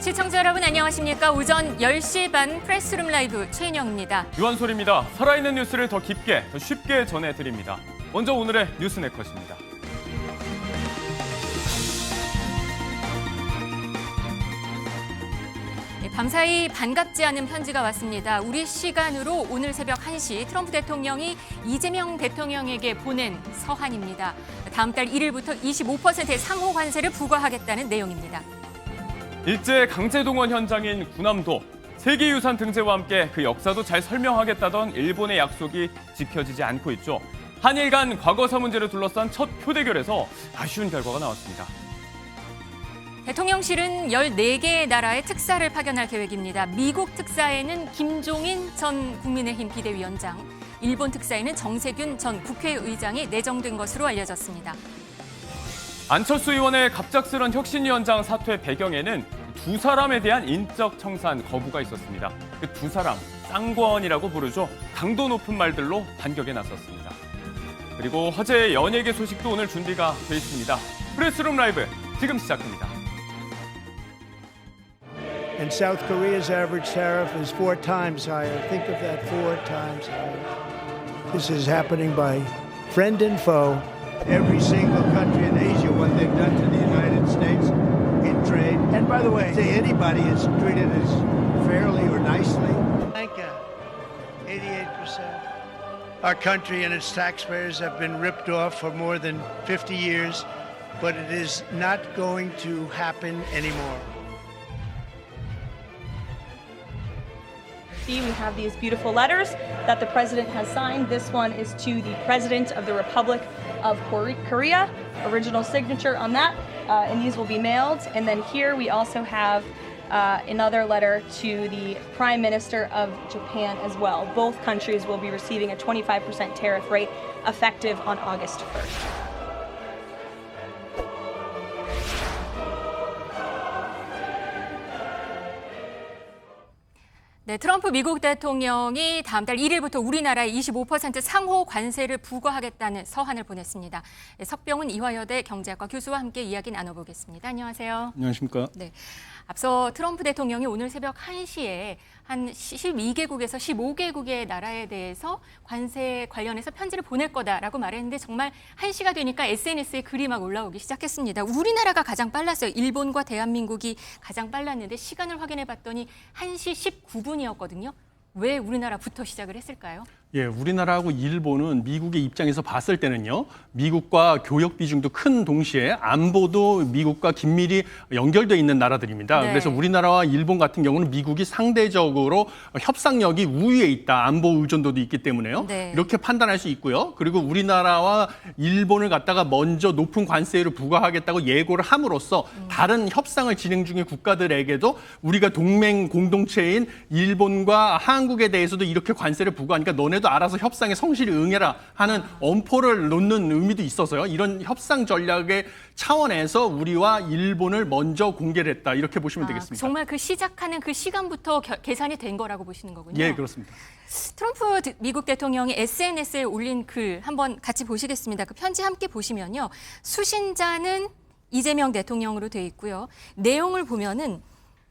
시청자 여러분 안녕하십니까? 오전 10시 반 프레스룸 라이브 최인영입니다. 유한솔입니다. 살아있는 뉴스를 더 깊게, 더 쉽게 전해드립니다. 먼저 오늘의 뉴스 네컷입니다. 밤사이 반갑지 않은 편지가 왔습니다. 우리 시간으로 오늘 새벽 1시 트럼프 대통령이 이재명 대통령에게 보낸 서한입니다. 다음 달 1일부터 25%의 상호 관세를 부과하겠다는 내용입니다. 일제 강제동원 현장인 군함도 세계유산 등재와 함께 그 역사도 잘 설명하겠다던 일본의 약속이 지켜지지 않고 있죠. 한일 간 과거사 문제를 둘러싼 첫 표대결에서 아쉬운 결과가 나왔습니다. 대통령실은 14개의 나라의 특사를 파견할 계획입니다. 미국 특사에는 김종인 전 국민의힘 비대위원장, 일본 특사에는 정세균 전 국회의장이 내정된 것으로 알려졌습니다. 안철수 의원의 갑작스런 혁신위원장 사퇴 배경에는 두 사람에 대한 인적 청산 거부가 있었습니다. 그 두 사람, 쌍권이라고 부르죠. 강도 높은 말들로 반격에 나섰습니다. 그리고 화제의 연예계 소식도 오늘 준비가 돼 있습니다. 프레스룸 라이브 지금 시작합니다. And South Korea's average tariff is 4 times higher. Think of that, 4 times higher. This is happening by friend and foe. Every single country in Asia, what they've done to the United States in trade. And by the way, say anybody is treated as fairly or nicely. Thank you. 88%. Our country and its taxpayers have been ripped off for more than 50 years, but it is not going to happen anymore. We have these beautiful letters that the president has signed. This one is to the president of the Republic of Korea, original signature on that, and these will be mailed. And then here we also have another letter to the Prime Minister of Japan as well. Both countries will be receiving a 25% tariff rate effective on August 1st. 네, 트럼프 미국 대통령이 다음 달 1일부터 우리나라에 25% 상호 관세를 부과하겠다는 서한을 보냈습니다. 네, 석병훈 이화여대 경제학과 교수와 함께 이야기 나눠보겠습니다. 안녕하세요. 안녕하십니까? 네, 앞서 트럼프 대통령이 오늘 새벽 1시에 한 12개국에서 15개국의 나라에 대해서 관세 관련해서 편지를 보낼 거다라고 말했는데 정말 1시가 되니까 SNS에 글이 막 올라오기 시작했습니다. 우리나라가 가장 빨랐어요. 일본과 대한민국이 가장 빨랐는데 시간을 확인해 봤더니 1시 19분이었거든요. 왜 우리나라부터 시작을 했을까요? 예, 우리나라하고 일본은 미국의 입장에서 봤을 때는요, 미국과 교역 비중도 큰 동시에 안보도 미국과 긴밀히 연결돼 있는 나라들입니다. 네. 그래서 우리나라와 일본 같은 경우는 미국이 상대적으로 협상력이 우위에 있다, 안보 의존도도 있기 때문에요. 네. 이렇게 판단할 수 있고요. 그리고 우리나라와 일본을 갖다가 먼저 높은 관세를 부과하겠다고 예고를 함으로써 다른 협상을 진행 중인 국가들에게도 우리가 동맹 공동체인 일본과 한국에 대해서도 이렇게 관세를 부과하니까 너네도 알아서 협상에 성실히 응해라 하는 엄포를 놓는 의미도 있어서요. 이런 협상 전략의 차원에서 우리와 일본을 먼저 공개를 했다. 이렇게 보시면 되겠습니다. 정말 그 시작하는 그 시간부터 계산이 된 거라고 보시는 거군요. 예, 그렇습니다. 트럼프 미국 대통령이 SNS에 올린 글 한번 같이 보시겠습니다. 그 편지 함께 보시면요. 수신자는 이재명 대통령으로 돼 있고요. 내용을 보면은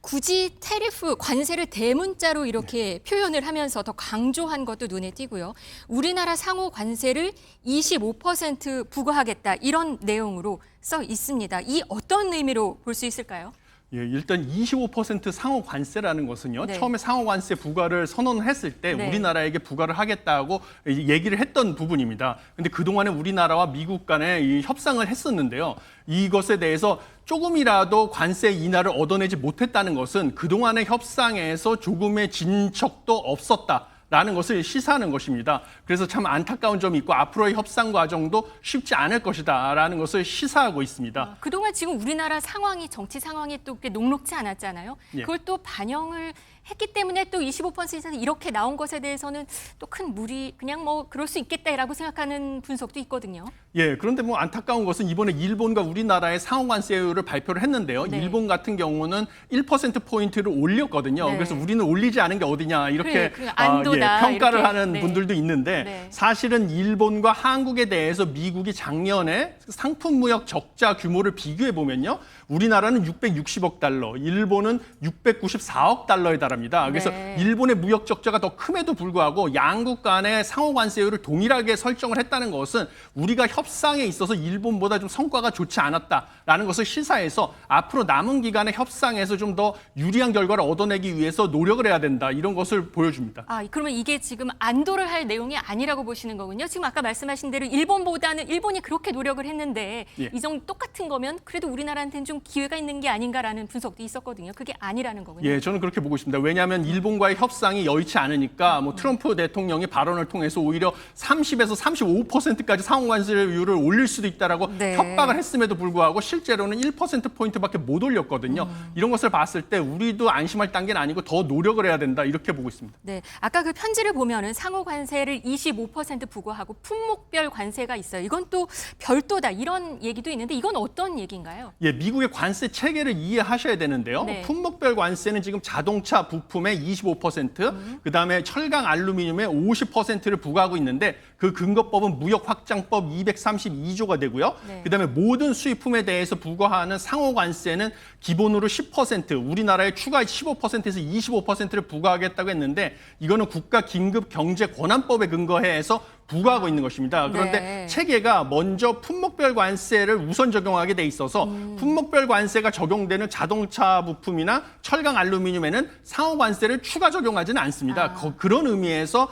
굳이 테리프 관세를 대문자로 이렇게 표현을 하면서 더 강조한 것도 눈에 띄고요. 우리나라 상호 관세를 25% 부과하겠다 이런 내용으로 써 있습니다. 이 어떤 의미로 볼 수 있을까요? 예, 일단 25% 상호 관세라는 것은요. 네. 처음에 상호 관세 부과를 선언했을 때 네. 우리나라에게 부과를 하겠다고 얘기를 했던 부분입니다. 근데 그동안에 우리나라와 미국 간에 이 협상을 했었는데요. 이것에 대해서 조금이라도 관세 인하를 얻어내지 못했다는 것은 그동안의 협상에서 조금의 진척도 없었다. 라는 것을 시사하는 것입니다. 그래서 참 안타까운 점이 있고 앞으로의 협상 과정도 쉽지 않을 것이다 라는 것을 시사하고 있습니다. 그동안 지금 우리나라 상황이 정치 상황이 또 그렇게 녹록지 않았잖아요. 예. 그걸 또 반영을 했기 때문에 또 25%에서 이렇게 나온 것에 대해서는 또 큰 무리, 그냥 뭐 그럴 수 있겠다라고 생각하는 분석도 있거든요. 예, 그런데 뭐 안타까운 것은 이번에 일본과 우리나라의 상호관세율을 발표를 했는데요. 네. 일본 같은 경우는 1%포인트를 올렸거든요. 네. 그래서 우리는 올리지 않은 게 어디냐 이렇게 그 안도다, 평가를 이렇게. 하는 네. 분들도 있는데 네. 사실은 일본과 한국에 대해서 미국이 작년에 상품 무역 적자 규모를 비교해 보면요. 우리나라는 660억 달러, 일본은 694억 달러에 달합니다. 그래서 네. 일본의 무역 적자가 더 큼에도 불구하고 양국 간의 상호 관세율을 동일하게 설정을 했다는 것은 우리가 협상에 있어서 일본보다 좀 성과가 좋지 않았다라는 것을 시사해서 앞으로 남은 기간의 협상에서 좀 더 유리한 결과를 얻어내기 위해서 노력을 해야 된다. 이런 것을 보여줍니다. 아, 그러면 이게 지금 안도를 할 내용이 아니라고 보시는 거군요. 지금 아까 말씀하신 대로 일본이 그렇게 노력을 했는데 예. 이 정도 똑같은 거면 그래도 우리나라한테는 좀 기회가 있는 게 아닌가라는 분석도 있었거든요. 그게 아니라는 거군요. 예, 저는 그렇게 보고 있습니다. 왜냐하면 일본과의 협상이 여의치 않으니까 뭐 트럼프 대통령이 발언을 통해서 오히려 30에서 35%까지 상호관세율을 올릴 수도 있다라고 네. 협박을 했음에도 불구하고 실제로는 1%포인트밖에 못 올렸거든요. 이런 것을 봤을 때 우리도 안심할 단계는 아니고 더 노력을 해야 된다 이렇게 보고 있습니다. 네, 아까 그 편지를 보면은 상호 관세를 25% 부과하고 품목별 관세가 있어요. 이건 또 별도다 이런 얘기도 있는데 이건 어떤 얘기인가요? 예, 미국의 관세 체계를 이해하셔야 되는데요. 네. 품목별 관세는 지금 자동차 부품의 25%, 그다음에 철강 알루미늄의 50%를 부과하고 있는데 그 근거법은 무역 확장법 232조가 되고요. 네. 그다음에 모든 수입품에 대해서 부과하는 상호 관세는 기본으로 10%, 우리나라의 추가 15%에서 25%를 부과하겠다고 했는데 이거는 국가 긴급 경제 권한법에 근거해서 부과하고 있는 것입니다. 그런데 네. 체계가 먼저 품목별 관세를 우선 적용하게 돼 있어서 품목별 관세가 적용되는 자동차 부품이나 철강 알루미늄에는 상호 관세를 추가 적용하지는 않습니다. 그런 의미에서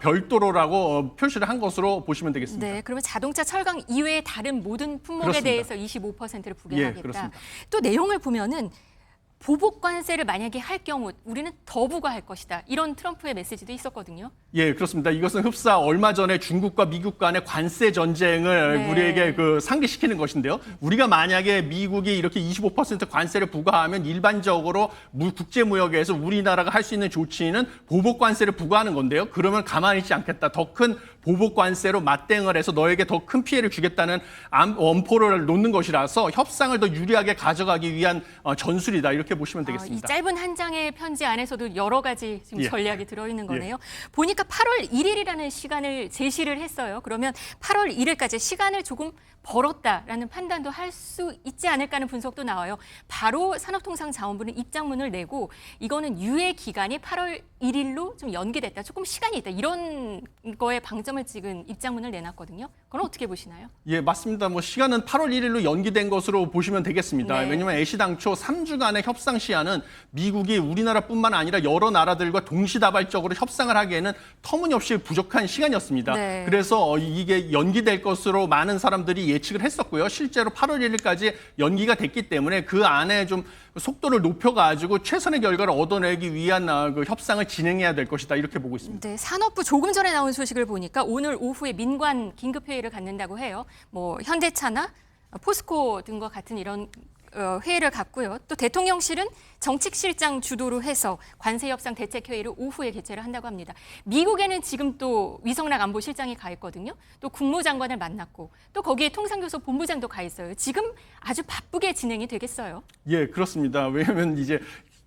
별도로라고 표시를 한 것으로 보시면 되겠습니다. 네, 그러면 자동차, 철강 이외의 다른 모든 품목에 그렇습니다. 대해서 25%를 부과하겠다. 예, 그렇습니다. 또 내용을 보면은 보복 관세를 만약에 할 경우 우리는 더 부과할 것이다. 이런 트럼프의 메시지도 있었거든요. 예, 그렇습니다. 이것은 흡사 얼마 전에 중국과 미국 간의 관세 전쟁을 네. 우리에게 상기시키는 것인데요. 우리가 만약에 미국이 이렇게 25% 관세를 부과하면 일반적으로 국제 무역에서 우리나라가 할 수 있는 조치는 보복 관세를 부과하는 건데요. 그러면 가만히 있지 않겠다. 더 큰 보복 관세로 맞대응을 해서 너에게 더 큰 피해를 주겠다는 엄포를 놓는 것이라서 협상을 더 유리하게 가져가기 위한 전술이다. 이렇게 보시면 이 되겠습니다. 짧은 한 장의 편지 안에서도 여러 가지 지금 예. 전략이 들어있는 거네요. 보니까 8월 1일이라는 시간을 제시를 했어요. 그러면 8월 1일까지 시간을 조금 벌었다라는 판단도 할 수 있지 않을까 하는 분석도 나와요. 바로 산업통상자원부는 입장문을 내고 이거는 유예 기간이 8월 1일로 좀 연기됐다. 조금 시간이 있다. 이런 거에 방점을 찍은 입장문을 내놨거든요. 그건 어떻게 보시나요? 예, 맞습니다. 뭐 시간은 8월 1일로 연기된 것으로 보시면 되겠습니다. 네. 왜냐하면 애시당초 3주간의 협상 시한은 미국이 우리나라뿐만 아니라 여러 나라들과 동시다발적으로 협상을 하기에는 터무니없이 부족한 시간이었습니다. 네. 그래서 이게 연기될 것으로 많은 사람들이 예측을 했었고요. 실제로 8월 1일까지 연기가 됐기 때문에 그 안에 좀 속도를 높여가지고 최선의 결과를 얻어내기 위한 그 협상을 진행해야 될 것이다. 이렇게 보고 있습니다. 네, 산업부 조금 전에 나온 소식을 보니까 오늘 오후에 민관 긴급회의를 갖는다고 해요. 뭐 현대차나 포스코 등과 같은 이런 회의를 갖고요. 또 대통령실은 정책실장 주도로 해서 관세협상 대책회의를 오후에 개최를 한다고 합니다. 미국에는 지금 또 위성락 안보실장이 가 있거든요. 또 국무장관을 만났고 또 거기에 통상교섭 본부장도 가 있어요. 지금 아주 바쁘게 진행이 되겠어요. 예, 그렇습니다. 왜냐하면 이제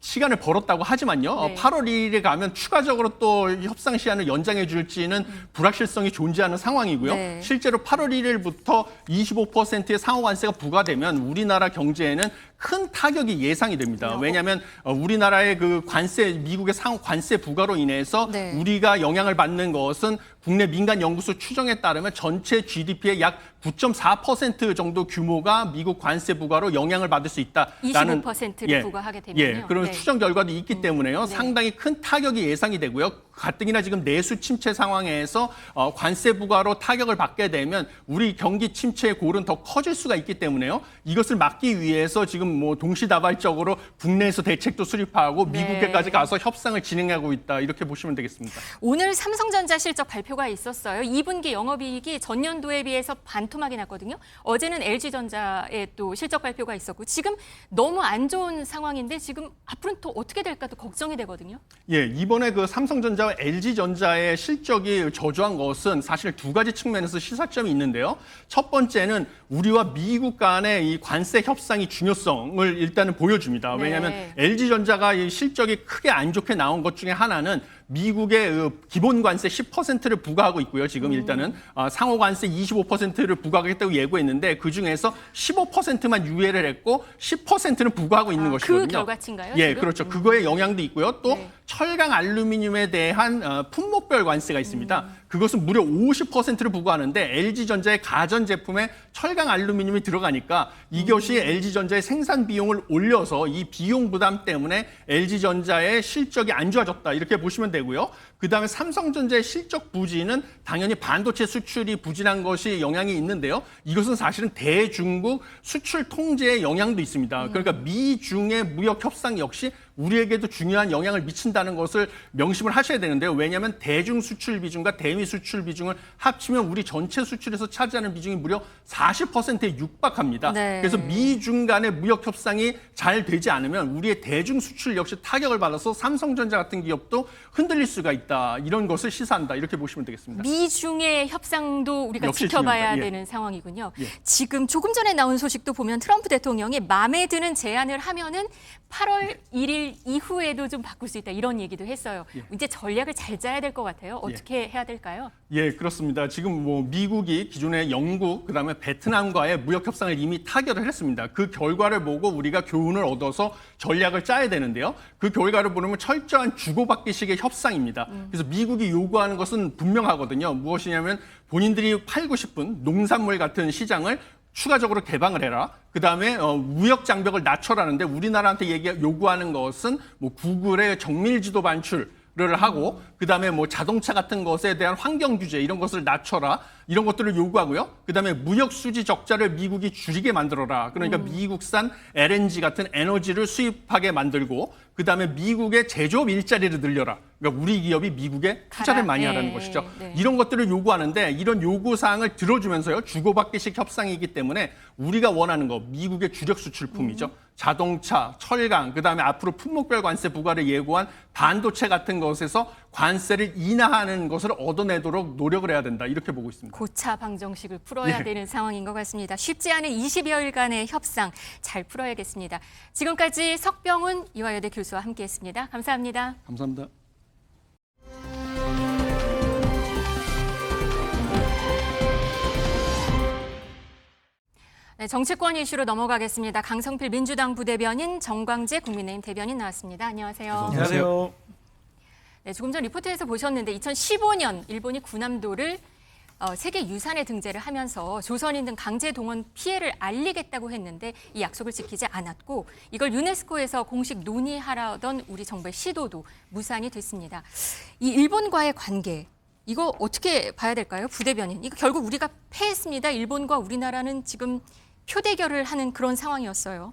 시간을 벌었다고 하지만요. 네. 8월 2일에 가면 추가적으로 또 협상 시한을 연장해 줄지는 불확실성이 존재하는 상황이고요. 네. 실제로 8월 1일부터 25%의 상호 관세가 부과되면 우리나라 경제에는 큰 타격이 예상이 됩니다. 왜냐하면 우리나라의 그 관세, 미국의 상호 관세 부과로 인해서 네. 우리가 영향을 받는 것은 국내 민간 연구소 추정에 따르면 전체 GDP의 약 9.4% 정도 규모가 미국 관세 부과로 영향을 받을 수 있다라는 25%를 부과하게 되면요. 그런 네. 추정 결과도 있기 때문에요. 네. 상당히 큰 타격이 예상이 되고요. 가뜩이나 지금 내수 침체 상황에서 관세 부과로 타격을 받게 되면 우리 경기 침체의 골은 더 커질 수가 있기 때문에요. 이것을 막기 위해서 지금 뭐 동시다발적으로 국내에서 대책도 수립하고 네. 미국에까지 가서 협상을 진행하고 있다. 이렇게 보시면 되겠습니다. 오늘 삼성전자 실적 발표가 있었어요. 2분기 영업이익이 전년도에 비해서 반토막이 났거든요. 어제는 LG전자의 또 실적 발표가 있었고 지금 너무 안 좋은 상황인데 지금 앞으로는 또 어떻게 될까 또 걱정이 되거든요. 예, 이번에 그 삼성전자와 LG전자의 실적이 저조한 것은 사실 두 가지 측면에서 시사점이 있는데요. 첫 번째는 우리와 미국 간의 이 관세 협상이 중요성을 일단은 보여줍니다. 네. 왜냐하면 LG전자가 이 실적이 크게 안 좋게 나온 것 중에 하나는 미국의 기본 관세 10%를 부과하고 있고요. 지금 일단은 상호 관세 25%를 부과하겠다고 예고했는데 그 중에서 15%만 유예를 했고 10%는 부과하고 있는 것이거든요. 그 결과치인가요? 예, 지금? 그렇죠. 그거의 영향도 있고요. 또 네. 철강 알루미늄에 대한 품목별 관세가 있습니다. 그것은 무려 50%를 부과하는데 LG전자의 가전 제품에 철강 알루미늄이 들어가니까 이것이 LG전자의 생산 비용을 올려서 이 비용 부담 때문에 LG전자의 실적이 안 좋아졌다. 이렇게 보시면 되고요. 그다음에 삼성전자의 실적 부진은 당연히 반도체 수출이 부진한 것이 영향이 있는데요. 이것은 사실은 대중국 수출 통제에 영향도 있습니다. 그러니까 미중의 무역 협상 역시 우리에게도 중요한 영향을 미친다는 것을 명심을 하셔야 되는데요. 왜냐하면 대중 수출 비중과 대미 수출 비중을 합치면 우리 전체 수출에서 차지하는 비중이 무려 40%에 육박합니다. 네. 그래서 미중 간의 무역 협상이 잘 되지 않으면 우리의 대중 수출 역시 타격을 받아서 삼성전자 같은 기업도 흔들릴 수가 있다. 이런 것을 시사한다. 이렇게 보시면 되겠습니다. 미중의 협상도 우리가 역시 지켜봐야 중요합니다. 예. 되는 상황이군요. 예. 지금 조금 전에 나온 소식도 보면 트럼프 대통령이 마음에 드는 제안을 하면은 8월 1일 이후에도 좀 바꿀 수 있다 이런 얘기도 했어요. 예. 이제 전략을 잘 짜야 될 것 같아요. 어떻게 해야 될까요? 예, 그렇습니다. 지금 뭐 미국이 기존에 영국, 그다음에 베트남과의 무역 협상을 이미 타결을 했습니다. 그 결과를 보고 우리가 교훈을 얻어서 전략을 짜야 되는데요. 그 결과를 보면 철저한 주고받기식의 협상입니다. 그래서 미국이 요구하는 것은 분명하거든요. 무엇이냐면 본인들이 팔고 싶은 농산물 같은 시장을 추가적으로 개방을 해라. 그다음에 무역 장벽을 낮춰라는데 우리나라한테 요구하는 것은 뭐 구글의 정밀 지도 반출을 하고 그다음에 뭐 자동차 같은 것에 대한 환경 규제 이런 것을 낮춰라. 이런 것들을 요구하고요. 그다음에 무역 수지 적자를 미국이 줄이게 만들어라. 그러니까 미국산 LNG 같은 에너지를 수입하게 만들고 그다음에 미국의 제조업 일자리를 늘려라. 그러니까 우리 기업이 미국에 투자를 많이 하라는 네, 것이죠. 네. 이런 것들을 요구하는데 이런 요구 사항을 들어주면서요. 주고받기식 협상이기 때문에 우리가 원하는 거 미국의 주력 수출품이죠. 자동차, 철강, 그다음에 앞으로 품목별 관세 부과를 예고한 반도체 같은 것에서 관세를 인하하는 것을 얻어내도록 노력을 해야 된다. 이렇게 보고 있습니다. 고차 방정식을 풀어야 네. 되는 상황인 것 같습니다. 쉽지 않은 20여일간의 협상 잘 풀어야겠습니다. 지금까지 석병훈 이화여대 교수와 함께했습니다. 감사합니다. 감사합니다. 네, 정치권 이슈로 넘어가겠습니다. 강성필 민주당 부대변인, 정광재 국민의힘 대변인 나왔습니다. 안녕하세요. 안녕하세요. 네, 조금 전 리포트에서 보셨는데 2015년 일본이 구남도를 세계 유산에 등재를 하면서 조선인 등 강제 동원 피해를 알리겠다고 했는데 이 약속을 지키지 않았고 이걸 유네스코에서 공식 논의하라던 우리 정부의 시도도 무산이 됐습니다. 이 일본과의 관계 이거 어떻게 봐야 될까요? 부대변인. 이거 결국 우리가 패했습니다. 일본과 우리나라는 지금 표대결을 하는 그런 상황이었어요.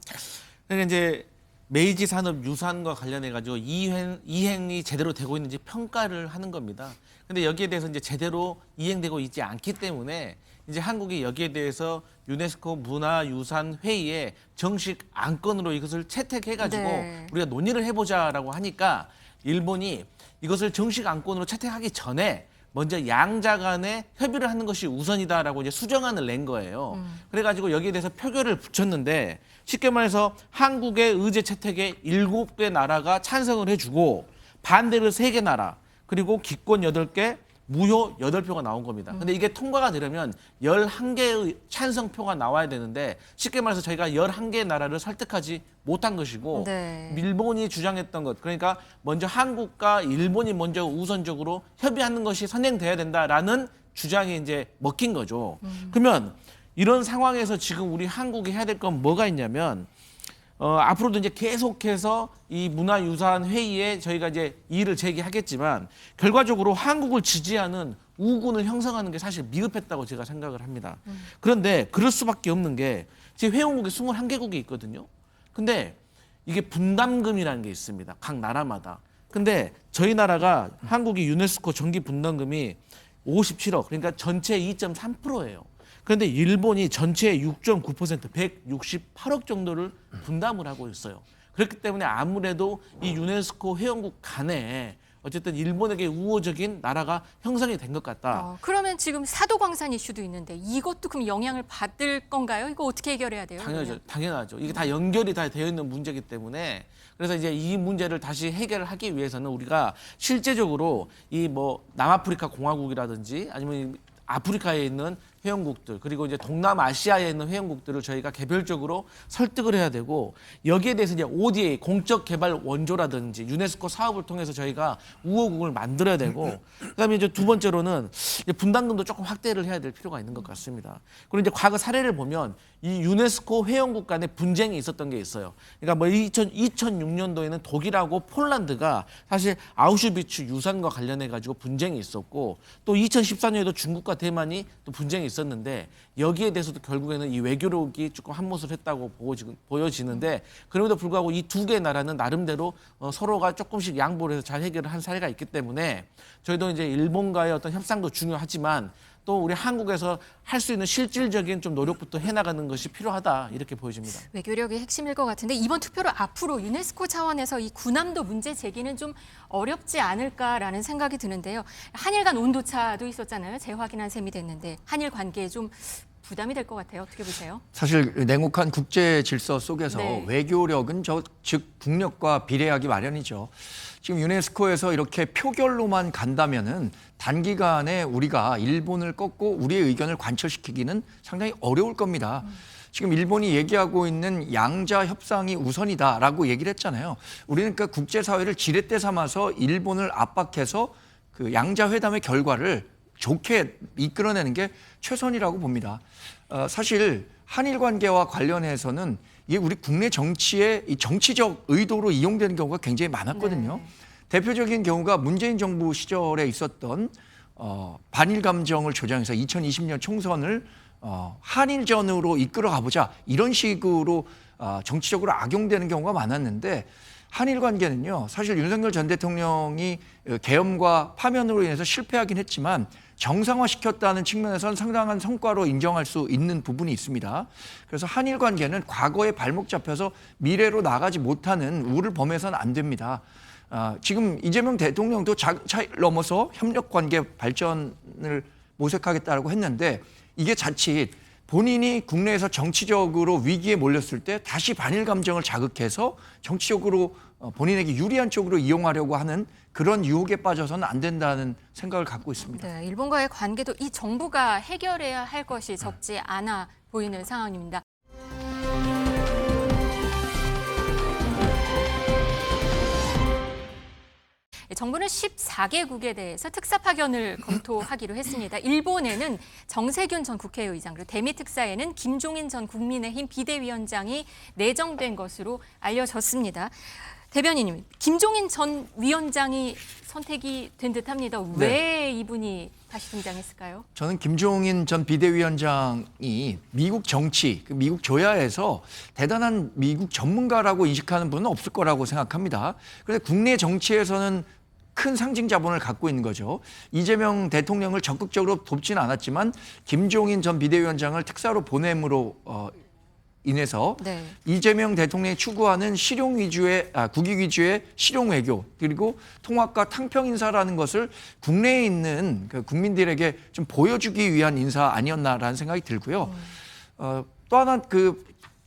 그러니까 이제 메이지 산업 유산과 관련해 가지고 이행이 제대로 되고 있는지 평가를 하는 겁니다. 근데 여기에 대해서 이제 제대로 이행되고 있지 않기 때문에 이제 한국이 여기에 대해서 유네스코 문화유산 회의에 정식 안건으로 이것을 채택해 가지고 네. 우리가 논의를 해보자라고 하니까 일본이 이것을 정식 안건으로 채택하기 전에 먼저 양자 간에 협의를 하는 것이 우선이다라고 이제 수정안을 낸 거예요. 그래가지고 여기에 대해서 표결을 붙였는데 쉽게 말해서 한국의 의제 채택에 7개 나라가 찬성을 해주고 반대를 3개 나라 그리고 기권 8개, 무효 8표가 나온 겁니다. 근데 이게 통과가 되려면 11개의 찬성표가 나와야 되는데 쉽게 말해서 저희가 11개의 나라를 설득하지 못한 것이고 네. 일본이 주장했던 것 그러니까 먼저 한국과 일본이 먼저 우선적으로 협의하는 것이 선행돼야 된다라는 주장이 이제 먹힌 거죠. 그러면 이런 상황에서 지금 우리 한국이 해야 될 건 뭐가 있냐면 앞으로도 이제 계속해서 이 문화유산 회의에 저희가 이제 이의를 제기하겠지만 결과적으로 한국을 지지하는 우군을 형성하는 게 사실 미흡했다고 제가 생각을 합니다. 그런데 그럴 수밖에 없는 게 지금 회원국이 21개국이 있거든요. 근데 이게 분담금이라는 게 있습니다. 각 나라마다. 근데 저희 나라가 한국이 유네스코 정기 분담금이 57억, 그러니까 전체의 2.3%예요. 그런데 일본이 전체의 6.9%, 168억 정도를 분담을 하고 있어요. 그렇기 때문에 아무래도 이 유네스코 회원국 간에 어쨌든 일본에게 우호적인 나라가 형성이 된 것 같다. 그러면 지금 사도광산 이슈도 있는데 이것도 그럼 영향을 받을 건가요? 이거 어떻게 해결해야 돼요? 당연하죠. 이게 다 연결이 다 되어 있는 문제이기 때문에 그래서 이제 이 문제를 다시 해결하기 위해서는 우리가 실제적으로 이 뭐 남아프리카 공화국이라든지 아니면 아프리카에 있는 회원국들 그리고 이제 동남아시아에 있는 회원국들을 저희가 개별적으로 설득을 해야 되고 여기에 대해서 이제 ODA 공적 개발 원조라든지 유네스코 사업을 통해서 저희가 우호국을 만들어야 되고 그다음에 이제 두 번째로는 이제 분담금도 조금 확대를 해야 될 필요가 있는 것 같습니다. 그리고 이제 과거 사례를 보면 이 유네스코 회원국 간에 분쟁이 있었던 게 있어요. 그러니까 뭐 2006년도에는 독일하고 폴란드가 사실 아우슈비츠 유산과 관련해 가지고 분쟁이 있었고 또 2014년에도 중국과 대만이 또 분쟁이 있었는데 여기에 대해서도 결국에는 이 외교력이 조금 한몫을 했다고 보여지는데 그럼에도 불구하고 이 두 개의 나라는 나름대로 서로가 조금씩 양보를 해서 잘 해결을 한 사례가 있기 때문에 저희도 이제 일본과의 어떤 협상도 중요하지만 또 우리 한국에서 할 수 있는 실질적인 좀 노력부터 해나가는 것이 필요하다 이렇게 보여집니다. 외교력이 핵심일 것 같은데 이번 투표로 앞으로 유네스코 차원에서 이 군함도 문제 제기는 좀 어렵지 않을까라는 생각이 드는데요. 한일 간 온도차도 있었잖아요. 재확인한 셈이 됐는데 한일 관계에 좀 부담이 될 것 같아요. 어떻게 보세요? 사실 냉혹한 국제 질서 속에서 네. 외교력은 즉 국력과 비례하기 마련이죠. 지금 유네스코에서 이렇게 표결로만 간다면은 단기간에 우리가 일본을 꺾고 우리의 의견을 관철시키기는 상당히 어려울 겁니다. 지금 일본이 얘기하고 있는 양자 협상이 우선이다라고 얘기를 했잖아요. 우리는 그 국제사회를 지렛대 삼아서 일본을 압박해서 그 양자 회담의 결과를 좋게 이끌어내는 게 최선이라고 봅니다. 사실 한일 관계와 관련해서는 이게 우리 국내 정치의 이 정치적 의도로 이용되는 경우가 굉장히 많았거든요. 네. 대표적인 경우가 문재인 정부 시절에 있었던 반일 감정을 조장해서 2020년 총선을 한일전으로 이끌어 가보자 이런 식으로 정치적으로 악용되는 경우가 많았는데 한일 관계는요 사실 윤석열 전 대통령이 계엄과 파면으로 인해서 실패하긴 했지만 정상화시켰다는 측면에서는 상당한 성과로 인정할 수 있는 부분이 있습니다. 그래서 한일 관계는 과거에 발목 잡혀서 미래로 나가지 못하는 우를 범해서는 안 됩니다. 지금 이재명 대통령도 차이를 넘어서 협력 관계 발전을 모색하겠다고 했는데 이게 자칫 본인이 국내에서 정치적으로 위기에 몰렸을 때 다시 반일 감정을 자극해서 정치적으로 본인에게 유리한 쪽으로 이용하려고 하는 그런 유혹에 빠져서는 안 된다는 생각을 갖고 있습니다. 네, 일본과의 관계도 이 정부가 해결해야 할 것이 적지 않아 보이는 상황입니다. 정부는 14개국에 대해서 특사 파견을 검토하기로 했습니다. 일본에는 정세균 전 국회의장, 그리고 대미특사에는 김종인 전 국민의힘 비대위원장이 내정된 것으로 알려졌습니다. 대변인님, 김종인 전 위원장이 선택이 된 듯합니다. 왜 이분이 다시 등장했을까요? 저는 김종인 전 비대위원장이 미국 정치, 미국 조야에서 대단한 미국 전문가라고 인식하는 분은 없을 거라고 생각합니다. 그런데 국내 정치에서는 큰 상징 자본을 갖고 있는 거죠. 이재명 대통령을 적극적으로 돕지는 않았지만 김종인 전 비대위원장을 특사로 보냄으로 인해서 네. 이재명 대통령이 추구하는 국익 위주의 실용 외교 그리고 통합과 탕평 인사라는 것을 국내에 있는 그 국민들에게 좀 보여주기 위한 인사 아니었나라는 생각이 들고요. 또 하나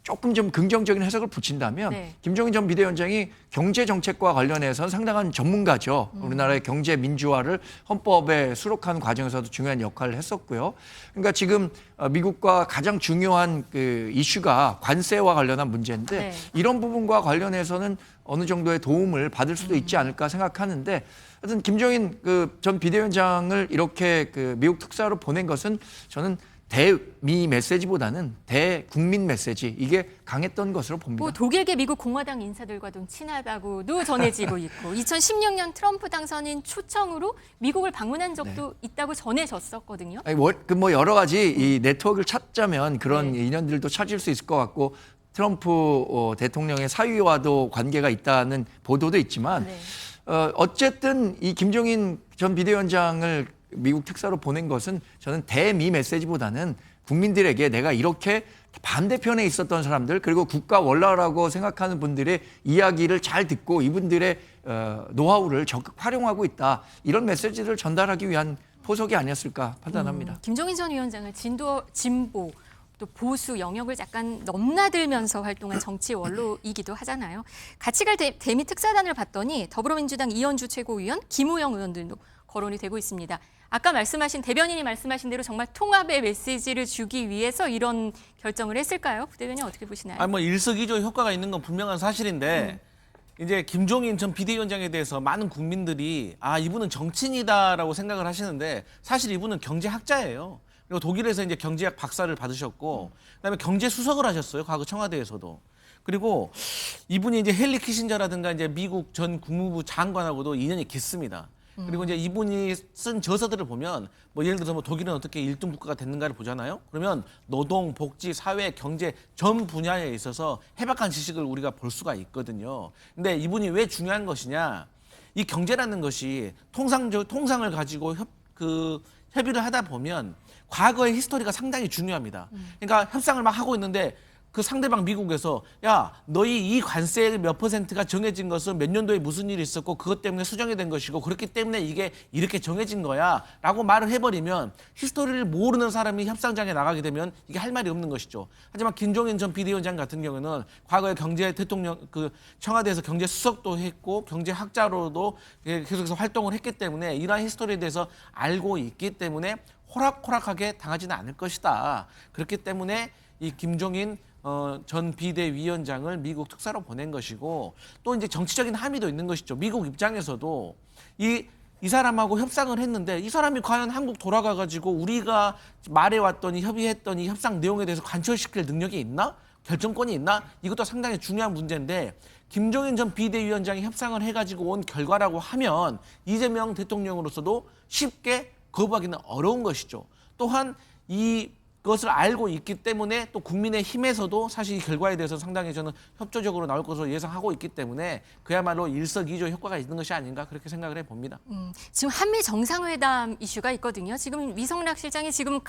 조금 좀 긍정적인 해석을 붙인다면 네. 김종인 전 비대위원장이 경제 정책과 관련해서는 상당한 전문가죠. 우리나라의 경제 민주화를 헌법에 수록하는 과정에서도 중요한 역할을 했었고요. 그러니까 지금 미국과 가장 중요한 그 이슈가 관세와 관련한 문제인데 네. 이런 부분과 관련해서는 어느 정도의 도움을 받을 수도 있지 않을까 생각하는데 하여튼 김종인 전 비대위원장을 이렇게 미국 특사로 보낸 것은 저는 대미 메시지보다는 대국민 메시지 이게 강했던 것으로 봅니다. 뭐 독일계 미국 공화당 인사들과도 친하다고도 전해지고 있고 2016년 트럼프 당선인 초청으로 미국을 방문한 적도 있다고 전해졌었거든요. 아니, 뭐 여러 가지 이 네트워크를 찾자면 그런 네. 인연들도 찾을 수 있을 것 같고 트럼프 대통령의 사위와도 관계가 있다는 보도도 있지만 네. 어쨌든 이 김종인 전 비대위원장을 미국 특사로 보낸 것은 저는 대미 메시지보다는 국민들에게 내가 이렇게 반대편에 있었던 사람들 그리고 국가 원로라고 생각하는 분들의 이야기를 잘 듣고 이분들의 노하우를 적극 활용하고 있다. 이런 메시지를 전달하기 위한 포석이 아니었을까 판단합니다. 김종인 전 위원장은 진보 또 보수 영역을 약간 넘나들면서 활동한 정치 원로이기도 하잖아요. 같이 갈 대미 특사단을 봤더니 더불어민주당 이현주 최고위원, 김우영 의원들도 거론이 되고 있습니다. 아까 대변인이 말씀하신 대로 정말 통합의 메시지를 주기 위해서 이런 결정을 했을까요? 부대변인 어떻게 보시나요? 아니 뭐 일석이조 효과가 있는 건 분명한 사실인데 이제 김종인 전 비대위원장에 대해서 많은 국민들이 이분은 정치인이다라고 생각을 하시는데 사실 이분은 경제학자예요. 그리고 독일에서 이제 경제학 박사를 받으셨고 그다음에 경제 수석을 하셨어요. 과거 청와대에서도. 그리고 이분이 이제 헨리 키신저라든가 이제 미국 전 국무부 장관하고도 인연이 깊습니다. 그리고 이제 이분이 쓴 저서들을 보면 뭐 예를 들어서 뭐 독일은 어떻게 1등 국가가 됐는가를 보잖아요. 그러면 노동, 복지, 사회, 경제 전 분야에 있어서 해박한 지식을 우리가 볼 수가 있거든요. 근데 이분이 왜 중요한 것이냐? 이 경제라는 것이 통상을 가지고 협의를 하다 보면 과거의 히스토리가 상당히 중요합니다. 그러니까 협상을 막 하고 있는데 그 상대방 미국에서 야 너희 이 관세 몇 퍼센트가 정해진 것은 몇 년도에 무슨 일이 있었고 그것 때문에 수정이 된 것이고 그렇기 때문에 이게 이렇게 정해진 거야 라고 말을 해버리면 히스토리를 모르는 사람이 협상장에 나가게 되면 이게 할 말이 없는 것이죠. 하지만 김종인 전 비대위원장 같은 경우는 과거에 경제 대통령 청와대에서 경제 수석도 했고 경제학자로도 계속해서 활동을 했기 때문에 이러한 히스토리에 대해서 알고 있기 때문에 호락호락하게 당하지는 않을 것이다. 그렇기 때문에 이 김종인 전 비대위원장을 미국 특사로 보낸 것이고 또 이제 정치적인 함의도 있는 것이죠. 미국 입장에서도 이 사람하고 협상을 했는데 이 사람이 과연 한국 돌아가가지고 우리가 말해왔더니 협의했더니 협상 내용에 대해서 관철시킬 능력이 있나? 결정권이 있나? 이것도 상당히 중요한 문제인데 김종인 전 비대위원장이 협상을 해가지고 온 결과라고 하면 이재명 대통령으로서도 쉽게 거부하기는 어려운 것이죠. 또한 그것을 알고 있기 때문에 또 국민의힘에서도 사실 이 결과에 대해서 상당히 저는 협조적으로 나올 것으로 예상하고 있기 때문에 그야말로 일석이조 효과가 있는 것이 아닌가 그렇게 생각을 해봅니다. 지금 한미 정상회담 이슈가 있거든요. 지금 위성락 실장이 지금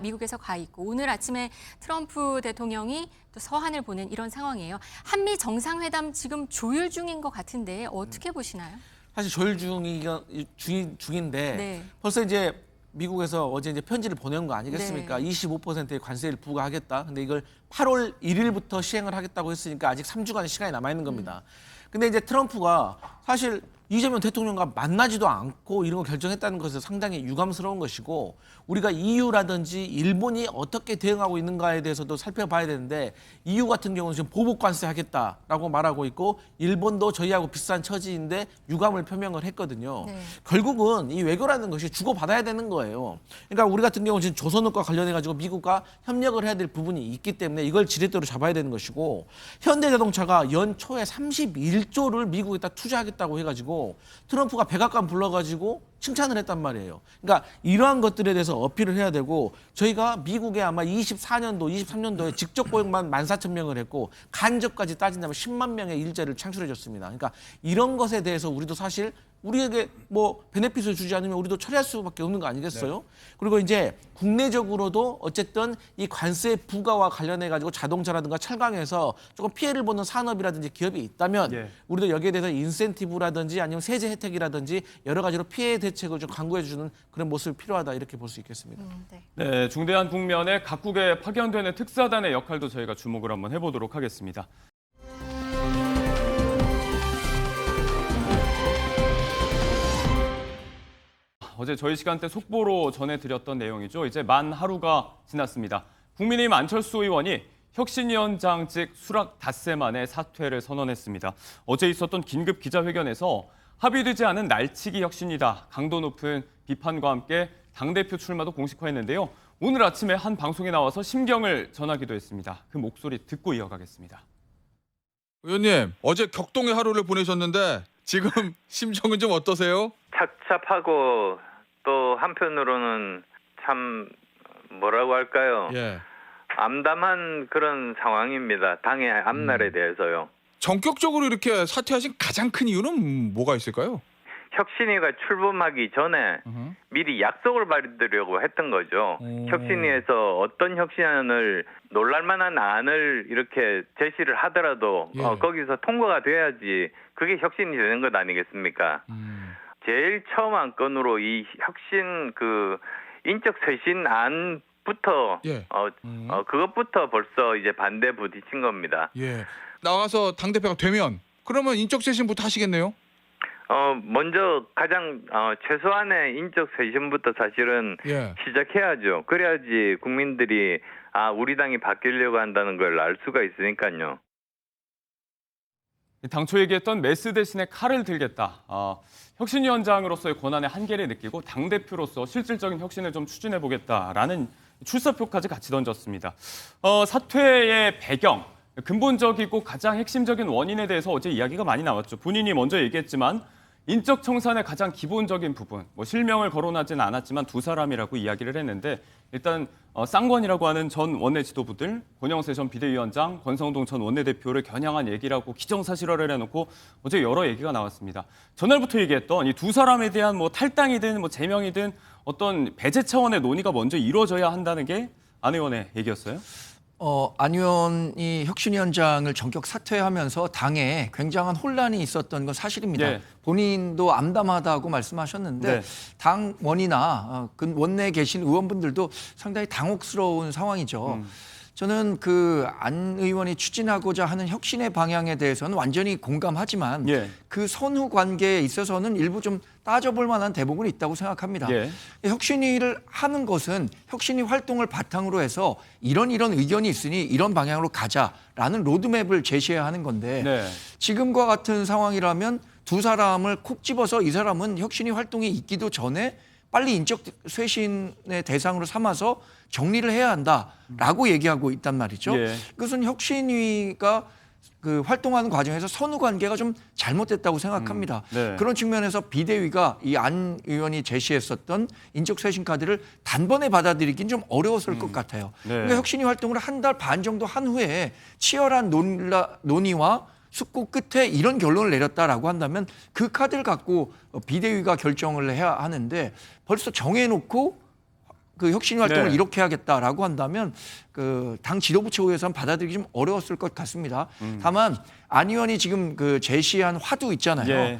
미국에서 가 있고 오늘 아침에 트럼프 대통령이 또 서한을 보낸 이런 상황이에요. 한미 정상회담 지금 조율 중인 것 같은데 어떻게 보시나요? 사실 조율 중인데 네. 벌써 이제 미국에서 어제 이제 편지를 보낸 거 아니겠습니까? 네. 25%의 관세를 부과하겠다. 근데 이걸 8월 1일부터 시행을 하겠다고 했으니까 아직 3주간의 시간이 남아 있는 겁니다. 근데 이제 트럼프가 사실 이재명 대통령과 만나지도 않고 이런 걸 결정했다는 것은 상당히 유감스러운 것이고 우리가 EU라든지 일본이 어떻게 대응하고 있는가에 대해서도 살펴봐야 되는데 EU 같은 경우는 지금 보복 관세 하겠다라고 말하고 있고 일본도 저희하고 비슷한 처지인데 유감을 표명을 했거든요. 네. 결국은 이 외교라는 것이 주고받아야 되는 거예요. 그러니까 우리 같은 경우는 지금 조선업과 관련해 가지고 미국과 협력을 해야 될 부분이 있기 때문에 이걸 지렛대로 잡아야 되는 것이고 현대자동차가 연초에 31조를 미국에다 투자하겠다고 해가지고 트럼프가 백악관 불러가지고 칭찬을 했단 말이에요. 그러니까 이러한 것들에 대해서 어필을 해야 되고 저희가 미국에 아마 24년도, 23년도에 직접 고용만 14,000명을 했고 간접까지 따진다면 10만 명의 일자리를 창출해 줬습니다. 그러니까 이런 것에 대해서 우리도 사실 우리에게 뭐 베네핏을 주지 않으면 우리도 처리할 수밖에 없는 거 아니겠어요? 네. 그리고 이제 국내적으로도 어쨌든 이 관세 부과와 관련해 가지고 자동차라든가 철강에서 조금 피해를 보는 산업이라든지 기업이 있다면 우리도 여기에 대해서 인센티브라든지 아니면 세제 혜택이라든지 여러 가지로 피해 대책을 좀 강구해 주는 그런 모습이 필요하다 이렇게 볼 수 있겠습니다. 네, 중대한 국면에 각국에 파견되는 특사단의 역할도 저희가 주목을 한번 해보도록 하겠습니다. 어제 저희 시간대 속보로 전해드렸던 내용이죠. 이제 만 하루가 지났습니다. 국민의힘 안철수 의원이 혁신위원장직 수락 닷새 만에 사퇴를 선언했습니다. 어제 있었던 긴급 기자회견에서 합의되지 않은 날치기 혁신이다. 강도 높은 비판과 함께 당대표 출마도 공식화했는데요. 오늘 아침에 한 방송에 나와서 심경을 전하기도 했습니다. 그 목소리 듣고 이어가겠습니다. 의원님, 어제 격동의 하루를 보내셨는데 지금 심정은 좀 어떠세요? 착잡하고 또 한편으로는 참 뭐라고 할까요? 예. 암담한 그런 상황입니다. 당의 앞날에 대해서요. 전격적으로 이렇게 사퇴하신 가장 큰 이유는 뭐가 있을까요? 혁신위가 출범하기 전에 미리 약속을 받으려고 했던 거죠. 혁신위에서 어떤 혁신안을 놀랄만한 안을 이렇게 제시를 하더라도 예. 거기서 통과가 돼야지 그게 혁신이 되는 것 아니겠습니까? 제일 처음 안건으로 이 혁신 그 인적 쇄신안부터 예. 그것부터 벌써 이제 반대 부딪힌 겁니다. 예. 나와서 당대표가 되면 그러면 인적 쇄신부터 하시겠네요? 먼저 가장 최소한의 인적 쇄신부터 사실은 예. 시작해야죠. 그래야지 국민들이 우리 당이 바뀌려고 한다는 걸 알 수가 있으니까요. 당초 얘기했던 메스 대신에 칼을 들겠다. 혁신위원장으로서의 권한의 한계를 느끼고 당대표로서 실질적인 혁신을 좀 추진해보겠다라는 출사표까지 같이 던졌습니다. 사퇴의 배경, 근본적이고 가장 핵심적인 원인에 대해서 어제 이야기가 많이 나왔죠. 본인이 먼저 얘기했지만 인적 청산의 가장 기본적인 부분, 실명을 거론하지는 않았지만 두 사람이라고 이야기를 했는데 일단 쌍권이라고 하는 전 원내 지도부들, 권영세 전 비대위원장, 권성동 전 원내대표를 겨냥한 얘기라고 기정사실화를 해놓고 어제 여러 얘기가 나왔습니다. 전날부터 얘기했던 이 두 사람에 대한 탈당이든 제명이든 어떤 배제 차원의 논의가 먼저 이루어져야 한다는 게 안 의원의 얘기였어요? 안 의원이 혁신위원장을 전격 사퇴하면서 당에 굉장한 혼란이 있었던 건 사실입니다. 네. 본인도 암담하다고 말씀하셨는데 네. 당원이나 그 원내에 계신 의원분들도 상당히 당혹스러운 상황이죠. 저는 그 안 의원이 추진하고자 하는 혁신의 방향에 대해서는 완전히 공감하지만 예. 그 선후 관계에 있어서는 일부 좀 따져볼 만한 대목은 있다고 생각합니다. 예. 혁신위를 하는 것은 혁신위 활동을 바탕으로 해서 이런 의견이 있으니 이런 방향으로 가자라는 로드맵을 제시해야 하는 건데 네. 지금과 같은 상황이라면 두 사람을 콕 집어서 이 사람은 혁신위 활동이 있기도 전에 빨리 인적 쇄신의 대상으로 삼아서 정리를 해야 한다라고 얘기하고 있단 말이죠. 예. 그것은 혁신위가 그 활동하는 과정에서 선후 관계가 좀 잘못됐다고 생각합니다. 네. 그런 측면에서 비대위가 이 안 의원이 제시했었던 인적 쇄신 카드를 단번에 받아들이긴 좀 어려웠을 것 같아요. 네. 그러니까 혁신위 활동을 한 달 반 정도 한 후에 치열한 논의와 숙고 끝에 이런 결론을 내렸다라고 한다면 그 카드를 갖고 비대위가 결정을 해야 하는데 벌써 정해놓고 그 혁신 활동을 네. 이렇게 하겠다라고 한다면 그 당 지도부 측에서는 받아들이기 좀 어려웠을 것 같습니다. 다만 안 의원이 지금 그 제시한 화두 있잖아요. 예.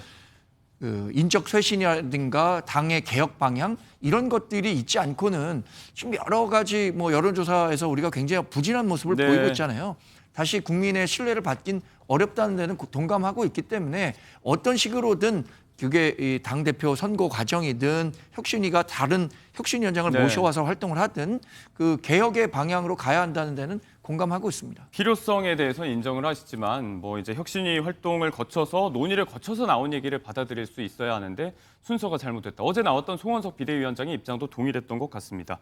그 인적 쇄신이라든가 당의 개혁 방향 이런 것들이 있지 않고는 지금 여러 가지 여론조사에서 우리가 굉장히 부진한 모습을 네. 보이고 있잖아요. 다시 국민의 신뢰를 받긴 어렵다는 데는 동감하고 있기 때문에 어떤 식으로든 그게 이 당대표 선거 과정이든 혁신위가 다른 혁신위원장을 네. 모셔와서 활동을 하든 그 개혁의 방향으로 가야 한다는 데는 공감하고 있습니다. 필요성에 대해서 인정을 하시지만 이제 혁신위 활동을 거쳐서 논의를 거쳐서 나온 얘기를 받아들일 수 있어야 하는데 순서가 잘못됐다. 어제 나왔던 송원석 비대위원장의 입장도 동일했던 것 같습니다.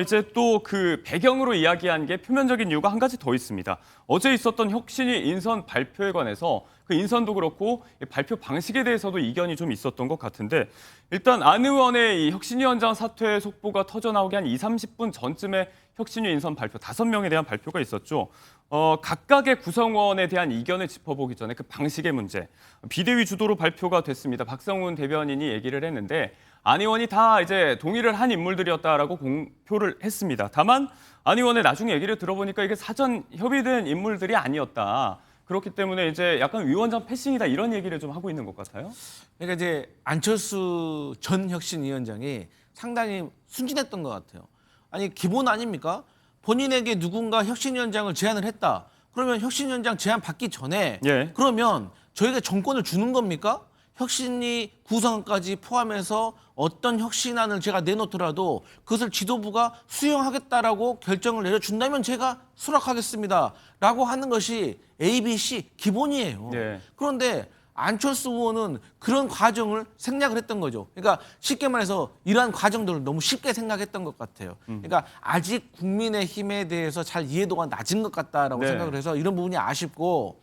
이제 또 그 배경으로 이야기한 게 표면적인 이유가 한 가지 더 있습니다. 어제 있었던 혁신위 인선 발표에 관해서 그 인선도 그렇고 발표 방식에 대해서도 이견이 좀 있었던 것 같은데 일단 안 의원의 이 혁신위원장 사퇴 속보가 터져 나오기 한 20-30분 전쯤에 혁신위 인선 발표 5명에 대한 발표가 있었죠. 각각의 구성원에 대한 이견을 짚어보기 전에 그 방식의 문제. 비대위 주도로 발표가 됐습니다. 박성훈 대변인이 얘기를 했는데 안 의원이 다 이제 동의를 한 인물들이었다라고 공표를 했습니다. 다만 안 의원의 나중에 얘기를 들어보니까 이게 사전 협의된 인물들이 아니었다. 그렇기 때문에 이제 약간 위원장 패싱이다 이런 얘기를 좀 하고 있는 것 같아요. 그러니까 이제 안철수 전 혁신위원장이 상당히 순진했던 것 같아요. 아니 기본 아닙니까? 본인에게 누군가 혁신위원장을 제안을 했다. 그러면 혁신위원장 제안 받기 전에 예. 그러면 저희가 정권을 주는 겁니까? 혁신위 구성까지 포함해서 어떤 혁신안을 제가 내놓더라도 그것을 지도부가 수용하겠다라고 결정을 내려준다면 제가 수락하겠습니다. 라고 하는 것이 ABC 기본이에요. 네. 그런데 안철수 의원은 그런 과정을 생략을 했던 거죠. 그러니까 쉽게 말해서 이러한 과정들을 너무 쉽게 생각했던 것 같아요. 그러니까 아직 국민의힘에 대해서 잘 이해도가 낮은 것 같다라고 네. 생각을 해서 이런 부분이 아쉽고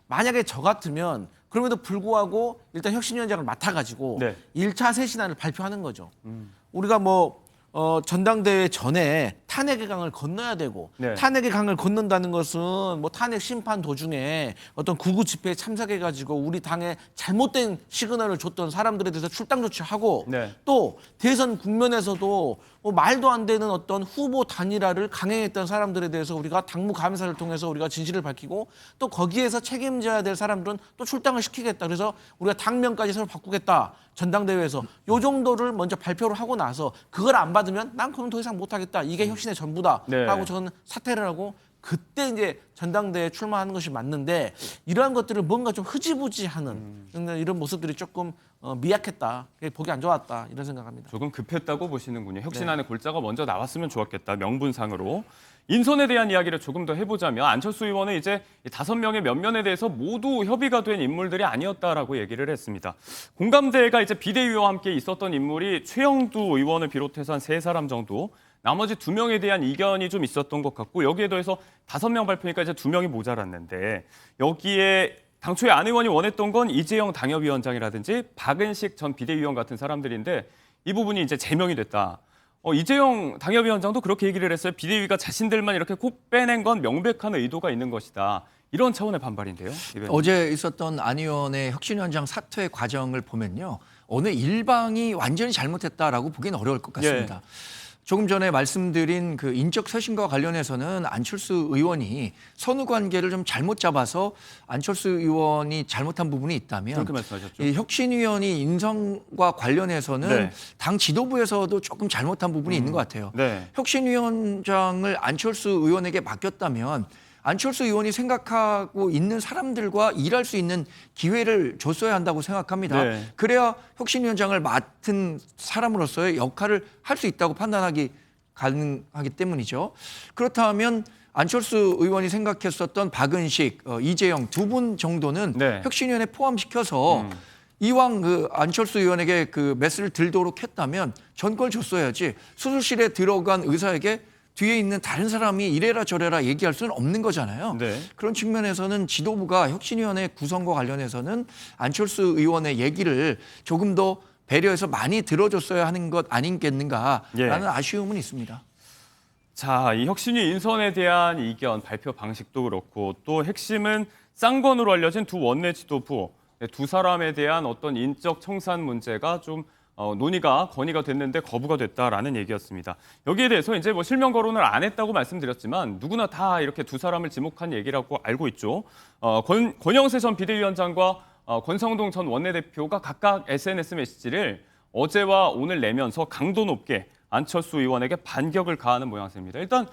만약에 저 같으면 그럼에도 불구하고 일단 혁신위원장을 맡아가지고 네. 1차 쇄신안을 발표하는 거죠. 우리가 전당대회 전에 탄핵의 강을 건너야 되고 네. 탄핵의 강을 건넌다는 것은 뭐 탄핵 심판 도중에 어떤 구구 집회에 참석해가지고 우리 당에 잘못된 시그널을 줬던 사람들에 대해서 출당 조치하고 네. 또 대선 국면에서도 뭐 말도 안 되는 어떤 후보 단일화를 강행했던 사람들에 대해서 우리가 당무 감사를 통해서 우리가 진실을 밝히고 또 거기에서 책임져야 될 사람들은 또 출당을 시키겠다. 그래서 우리가 당명까지 서로 바꾸겠다. 전당대회에서 요 정도를 먼저 발표를 하고 나서 그걸 안 받으면 난 그럼 더 이상 못하겠다. 이게 혁신의 전부다. 네. 라고 저는 사퇴를 하고 그때 이제 전당대회에 출마하는 것이 맞는데 이러한 것들을 뭔가 좀 흐지부지하는 이런 모습들이 조금 미약했다. 보기 안 좋았다. 이런 생각합니다. 조금 급했다고 보시는군요. 혁신안의 골자가 먼저 나왔으면 좋았겠다. 명분상으로. 인선에 대한 이야기를 조금 더 해보자면 안철수 의원은 이제 5명의 면면에 대해서 모두 협의가 된 인물들이 아니었다라고 얘기를 했습니다. 공감대가 이제 비대위와 함께 있었던 인물이 최영두 의원을 비롯해서 한 3사람 정도, 나머지 2명에 대한 이견이 좀 있었던 것 같고 여기에 더해서 5명 발표니까 이제 2명이 모자랐는데 여기에 당초에 안 의원이 원했던 건 이재영 당협위원장이라든지 박은식 전 비대위원 같은 사람들인데 이 부분이 이제 제명이 됐다. 이재영 당협위원장도 그렇게 얘기를 했어요. 비대위가 자신들만 이렇게 콕 빼낸 건 명백한 의도가 있는 것이다. 이런 차원의 반발인데요. 어제 있었던 안 의원의 혁신위원장 사퇴 과정을 보면요. 어느 일방이 완전히 잘못했다라고 보기는 어려울 것 같습니다. 예. 조금 전에 말씀드린 그 인적 쇄신과 관련해서는 안철수 의원이 선후 관계를 좀 잘못 잡아서 안철수 의원이 잘못한 부분이 있다면 그렇게 말씀하셨죠. 이 혁신위원이 인선과 관련해서는 네. 당 지도부에서도 조금 잘못한 부분이 있는 것 같아요. 네. 혁신위원장을 안철수 의원에게 맡겼다면 안철수 의원이 생각하고 있는 사람들과 일할 수 있는 기회를 줬어야 한다고 생각합니다. 네. 그래야 혁신위원장을 맡은 사람으로서의 역할을 할 수 있다고 판단하기 가능하기 때문이죠. 그렇다면 안철수 의원이 생각했었던 박은식, 이재영 2분 정도는 네. 혁신위원회 포함시켜서 이왕 그 안철수 의원에게 그 메스를 들도록 했다면 전권 줬어야지 수술실에 들어간 의사에게 뒤에 있는 다른 사람이 이래라 저래라 얘기할 수는 없는 거잖아요. 네. 그런 측면에서는 지도부가 혁신위원회 구성과 관련해서는 안철수 의원의 얘기를 조금 더 배려해서 많이 들어줬어야 하는 것 아니겠는가라는 예. 아쉬움은 있습니다. 자, 이 혁신위 인선에 대한 이견 발표 방식도 그렇고 또 핵심은 쌍권으로 알려진 두 원내 지도부, 두 사람에 대한 어떤 인적 청산 문제가 좀 논의가 건의가 됐는데 거부가 됐다라는 얘기였습니다. 여기에 대해서 이제 뭐 실명 거론을 안 했다고 말씀드렸지만 누구나 다 이렇게 두 사람을 지목한 얘기라고 알고 있죠. 권영세 전 비대위원장과 권성동 전 원내대표가 각각 SNS 메시지를 어제와 오늘 내면서 강도 높게 안철수 의원에게 반격을 가하는 모양새입니다. 일단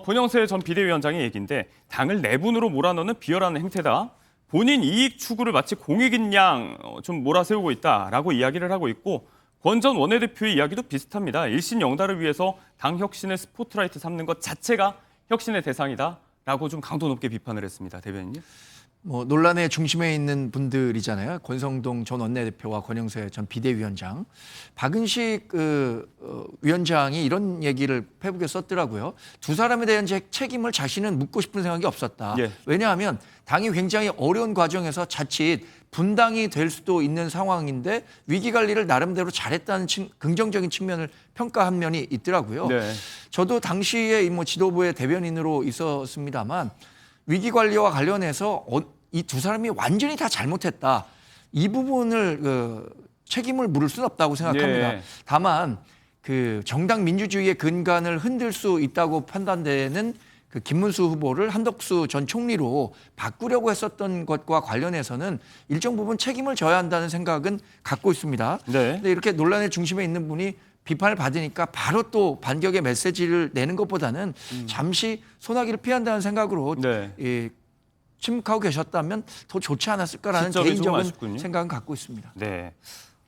권영세 전 비대위원장의 얘기인데 당을 내분으로 몰아넣는 비열한 행태다. 본인 이익 추구를 마치 공익인 양 좀 몰아세우고 있다라고 이야기를 하고 있고 권 전 원내대표의 이야기도 비슷합니다. 일신 영달을 위해서 당 혁신을 스포트라이트 삼는 것 자체가 혁신의 대상이다라고 좀 강도 높게 비판을 했습니다. 대변인님. 뭐 논란의 중심에 있는 분들이잖아요. 권성동 전 원내대표와 권영세 전 비대위원장. 박은식 위원장이 이런 얘기를 페북에 썼더라고요. 두 사람에 대한 책임을 자신은 묻고 싶은 생각이 없었다. 예. 왜냐하면 당이 굉장히 어려운 과정에서 자칫 분당이 될 수도 있는 상황인데 위기 관리를 나름대로 잘했다는 긍정적인 측면을 평가한 면이 있더라고요. 네. 저도 당시에 뭐 지도부의 대변인으로 있었습니다만 위기 관리와 관련해서 이 두 사람이 완전히 다 잘못했다. 이 부분을 책임을 물을 수는 없다고 생각합니다. 예. 다만 그 정당 민주주의의 근간을 흔들 수 있다고 판단되는 그 김문수 후보를 한덕수 전 총리로 바꾸려고 했었던 것과 관련해서는 일정 부분 책임을 져야 한다는 생각은 갖고 있습니다. 네. 근데 이렇게 논란의 중심에 있는 분이 비판을 받으니까 바로 또 반격의 메시지를 내는 것보다는 잠시 소나기를 피한다는 생각으로 네. 침묵하고 계셨다면 더 좋지 않았을까라는 시점이 좀 개인적인 아쉽군요. 생각은 갖고 있습니다. 네.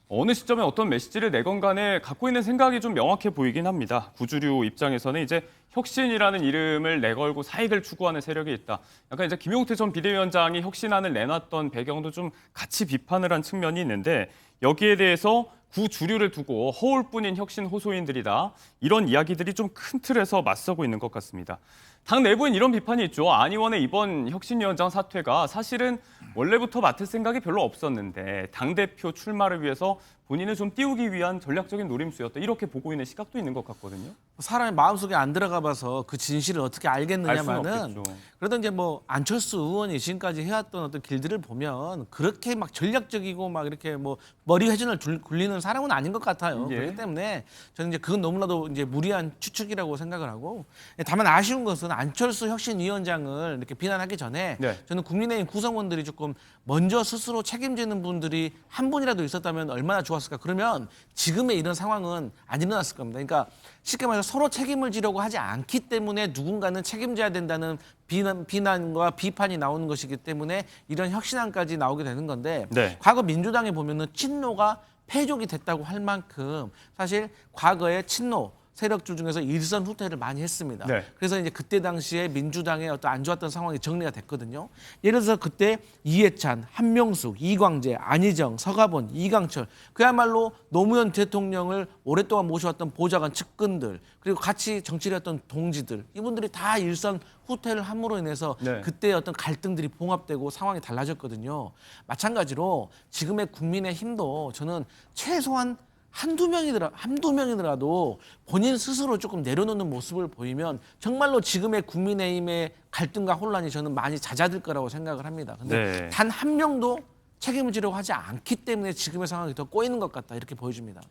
어느 시점에 어떤 메시지를 내건 간에 갖고 있는 생각이 좀 명확해 보이긴 합니다. 구주류 입장에서는 이제 혁신이라는 이름을 내걸고 사익을 추구하는 세력이 있다. 약간 이제 김용태 전 비대위원장이 혁신안을 내놨던 배경도 좀 같이 비판을 한 측면이 있는데 여기에 대해서 구주류를 두고 허울뿐인 혁신 호소인들이다. 이런 이야기들이 좀 큰 틀에서 맞서고 있는 것 같습니다. 당 내부엔 이런 비판이 있죠. 안 의원의 이번 혁신위원장 사퇴가 사실은 원래부터 맡을 생각이 별로 없었는데 당대표 출마를 위해서 본인을 좀 띄우기 위한 전략적인 노림수였다. 이렇게 보고 있는 시각도 있는 것 같거든요. 사람의 마음속에 안 들어가 봐서 그 진실을 어떻게 알 수는 알겠느냐마는 없겠죠. 그래도 이제 뭐 안철수 의원이 지금까지 해왔던 어떤 길들을 보면 그렇게 막 전략적이고 막 이렇게 뭐 머리 회전을 굴리는 사람은 아닌 것 같아요. 예. 그렇기 때문에 저는 이제 그건 너무나도 이제 무리한 추측이라고 생각을 하고 다만 아쉬운 것은 안철수 혁신위원장을 이렇게 비난하기 전에 네. 저는 국민의힘 구성원들이 조금 먼저 스스로 책임지는 분들이 한 분이라도 있었다면 얼마나 좋았을까. 그러면 지금의 이런 상황은 안 일어났을 겁니다. 그러니까 쉽게 말해서 서로 책임을 지려고 하지 않기 때문에 누군가는 책임져야 된다는 비난과 비판이 나오는 것이기 때문에 이런 혁신안까지 나오게 되는 건데 네. 과거 민주당에 보면은 친노가 패족이 됐다고 할 만큼 사실 과거에 친노 세력들 중에서 일선 후퇴를 많이 했습니다. 네. 그래서 이제 그때 당시에 민주당의 어떤 안 좋았던 상황이 정리가 됐거든요. 예를 들어서 그때 이해찬, 한명숙, 이광재, 안희정, 서가본, 이강철 그야말로 노무현 대통령을 오랫동안 모셔왔던 보좌관 측근들 그리고 같이 정치를 했던 동지들 이분들이 다 일선 후퇴를 함으로 인해서 네. 그때 어떤 갈등들이 봉합되고 상황이 달라졌거든요. 마찬가지로 지금의 국민의힘도 저는 최소한 한두 명이더라도 본인 스스로 조금 내려놓는 모습을 보이면 정말로 지금의 국민의힘의 갈등과 혼란이 저는 많이 잦아들 거라고 생각을 합니다. 근데 네. 단 한 명도 책임을 지려고 하지 않기 때문에 지금의 상황이 더 꼬이는 것 같다 이렇게 보여집니다.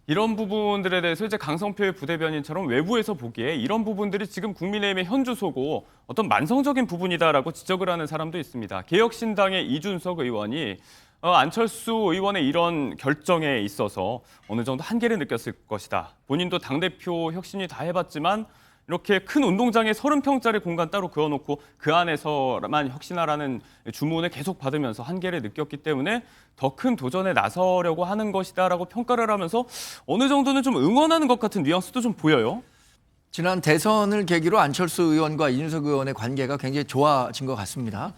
이런 부분들에 대해서 이제 강성표의 부대변인처럼 외부에서 보기에 이런 부분들이 지금 국민의힘의 현주소고 어떤 만성적인 부분이다라고 지적을 하는 사람도 있습니다. 개혁신당의 이준석 의원이 안철수 의원의 이런 결정에 있어서 어느 정도 한계를 느꼈을 것이다. 본인도 당대표 혁신이 다 해봤지만 이렇게 큰 운동장에 30평짜리 공간 따로 그어놓고 그 안에서만 혁신하라는 주문을 계속 받으면서 한계를 느꼈기 때문에 더 큰 도전에 나서려고 하는 것이다라고 평가를 하면서 어느 정도는 좀 응원하는 것 같은 뉘앙스도 좀 보여요. 지난 대선을 계기로 안철수 의원과 이준석 의원의 관계가 굉장히 좋아진 것 같습니다.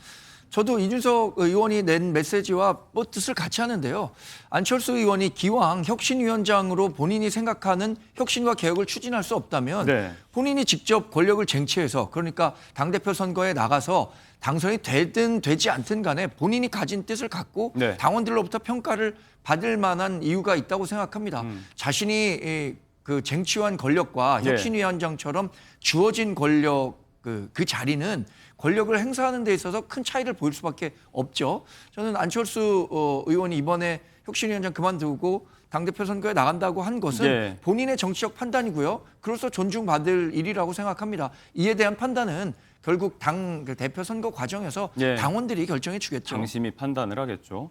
저도 이준석 의원이 낸 메시지와 뭐 뜻을 같이 하는데요. 안철수 의원이 기왕 혁신위원장으로 본인이 생각하는 혁신과 개혁을 추진할 수 없다면 네. 본인이 직접 권력을 쟁취해서 그러니까 당대표 선거에 나가서 당선이 되든 되지 않든 간에 본인이 가진 뜻을 갖고 네. 당원들로부터 평가를 받을 만한 이유가 있다고 생각합니다. 자신이 그 쟁취한 권력과 네. 혁신위원장처럼 주어진 권력 그 자리는 권력을 행사하는 데 있어서 큰 차이를 보일 수밖에 없죠. 저는 안철수 의원이 이번에 혁신위원장 그만두고 당대표 선거에 나간다고 한 것은 예. 본인의 정치적 판단이고요. 그로서 존중받을 일이라고 생각합니다. 이에 대한 판단은 결국 당 대표 선거 과정에서 예. 당원들이 결정해 주겠죠. 당심이 판단을 하겠죠.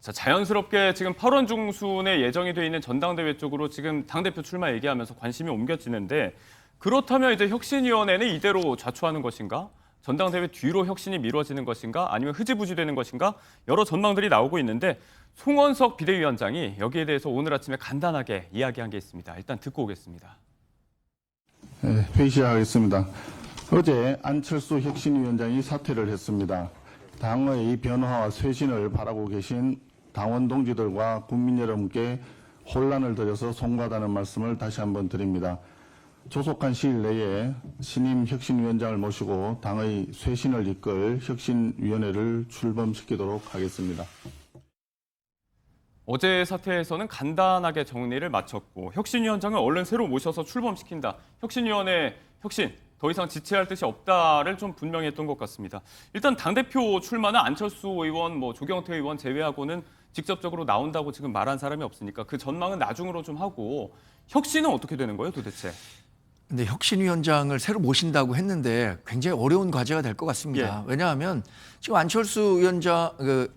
자, 자연스럽게 지금 8월 중순에 예정이 돼 있는 전당대회 쪽으로 지금 당대표 출마 얘기하면서 관심이 옮겨지는데 그렇다면 이제 혁신위원회는 이대로 좌초하는 것인가? 전당대회 뒤로 혁신이 미뤄지는 것인가? 아니면 흐지부지 되는 것인가? 여러 전망들이 나오고 있는데 송원석 비대위원장이 여기에 대해서 오늘 아침에 간단하게 이야기한 게 있습니다. 일단 듣고 오겠습니다. 네, 회의 시작하겠습니다. 어제 안철수 혁신위원장이 사퇴를 했습니다. 당의 변화와 쇄신을 바라고 계신 당원 동지들과 국민 여러분께 혼란을 드려서 송구하다는 말씀을 다시 한번 드립니다. 조속한 시일 내에 신임 혁신위원장을 모시고 당의 쇄신을 이끌 혁신위원회를 출범시키도록 하겠습니다. 어제 사태에서는 간단하게 정리를 마쳤고 혁신위원장을 얼른 새로 모셔서 출범시킨다. 혁신위원회 혁신 더 이상 지체할 뜻이 없다를 좀 분명히 했던 것 같습니다. 일단 당대표 출마는 안철수 의원, 조경태 의원 제외하고는 직접적으로 나온다고 지금 말한 사람이 없으니까 그 전망은 나중으로 좀 하고 혁신은 어떻게 되는 거예요 도대체? 근데 혁신위원장을 새로 모신다고 했는데 굉장히 어려운 과제가 될 것 같습니다. 예. 왜냐하면 지금 안철수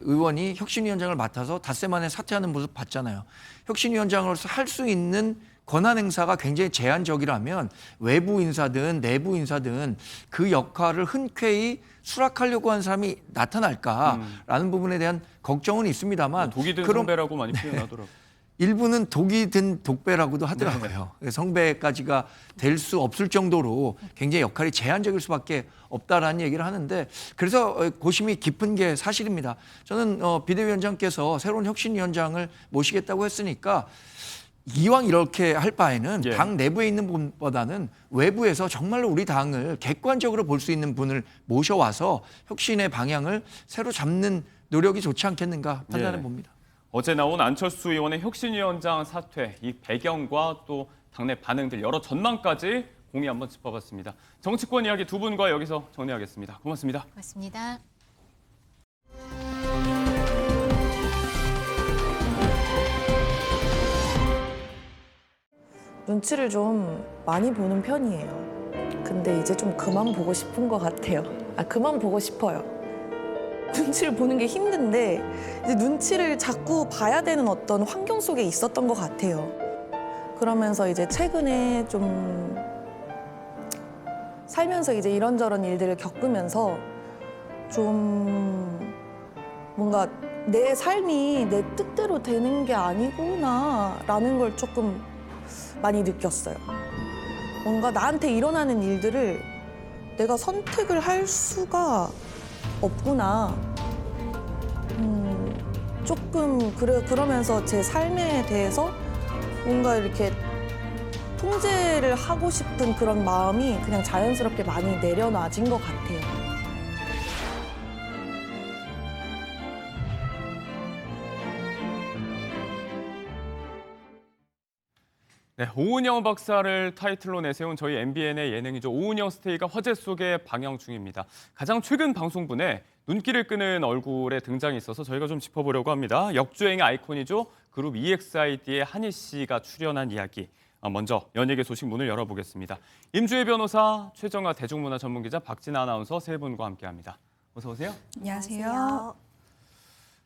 의원이 혁신위원장을 맡아서 닷새 만에 사퇴하는 모습 봤잖아요. 혁신위원장으로서 할 수 있는 권한 행사가 굉장히 제한적이라면 외부 인사든 내부 인사든 그 역할을 흔쾌히 수락하려고 하는 사람이 나타날까라는 부분에 대한 걱정은 있습니다만 독이 든 그럼 선배라고 많이 표현하더라고요. 일부는 독이 든 독배라고도 하더라고요. 성배까지가 될 수 없을 정도로 굉장히 역할이 제한적일 수밖에 없다라는 얘기를 하는데 그래서 고심이 깊은 게 사실입니다. 저는 비대위원장께서 새로운 혁신위원장을 모시겠다고 했으니까 이왕 이렇게 할 바에는 예. 당 내부에 있는 분보다는 외부에서 정말로 우리 당을 객관적으로 볼 수 있는 분을 모셔와서 혁신의 방향을 새로 잡는 노력이 좋지 않겠는가 판단해 예. 봅니다. 어제 나온 안철수 의원의 혁신위원장 사퇴, 이 배경과 또 당내 반응들 여러 전망까지 공의 한번 짚어봤습니다. 정치권 이야기 두 분과 여기서 정리하겠습니다. 고맙습니다. 고맙습니다. 눈치를 좀 많이 보는 편이에요. 근데 이제 좀 그만 보고 싶은 것 같아요. 그만 보고 싶어요. 눈치를 보는 게 힘든데 이제 눈치를 자꾸 봐야 되는 어떤 환경 속에 있었던 것 같아요. 그러면서 이제 최근에 좀 살면서 이제 이런저런 일들을 겪으면서 좀 뭔가 내 삶이 내 뜻대로 되는 게 아니구나라는 걸 조금 많이 느꼈어요. 뭔가 나한테 일어나는 일들을 내가 선택을 할 수가 없구나. 조금 그러면서 제 삶에 대해서 뭔가 이렇게 통제를 하고 싶은 그런 마음이 그냥 자연스럽게 많이 내려놔진 것 같아요. 네, 오은영 박사를 타이틀로 내세운 저희 MBN의 예능이죠. 오은영 스테이가 화제 속에 방영 중입니다. 가장 최근 방송분에 눈길을 끄는 얼굴의 등장이 있어서 저희가 좀 짚어보려고 합니다. 역주행의 아이콘이죠. 그룹 EXID의 한희 씨가 출연한 이야기. 먼저 연예계 소식 문을 열어보겠습니다. 임주혜 변호사, 최정아 대중문화 전문기자, 박진아 아나운서 세 분과 함께합니다. 어서 오세요. 안녕하세요.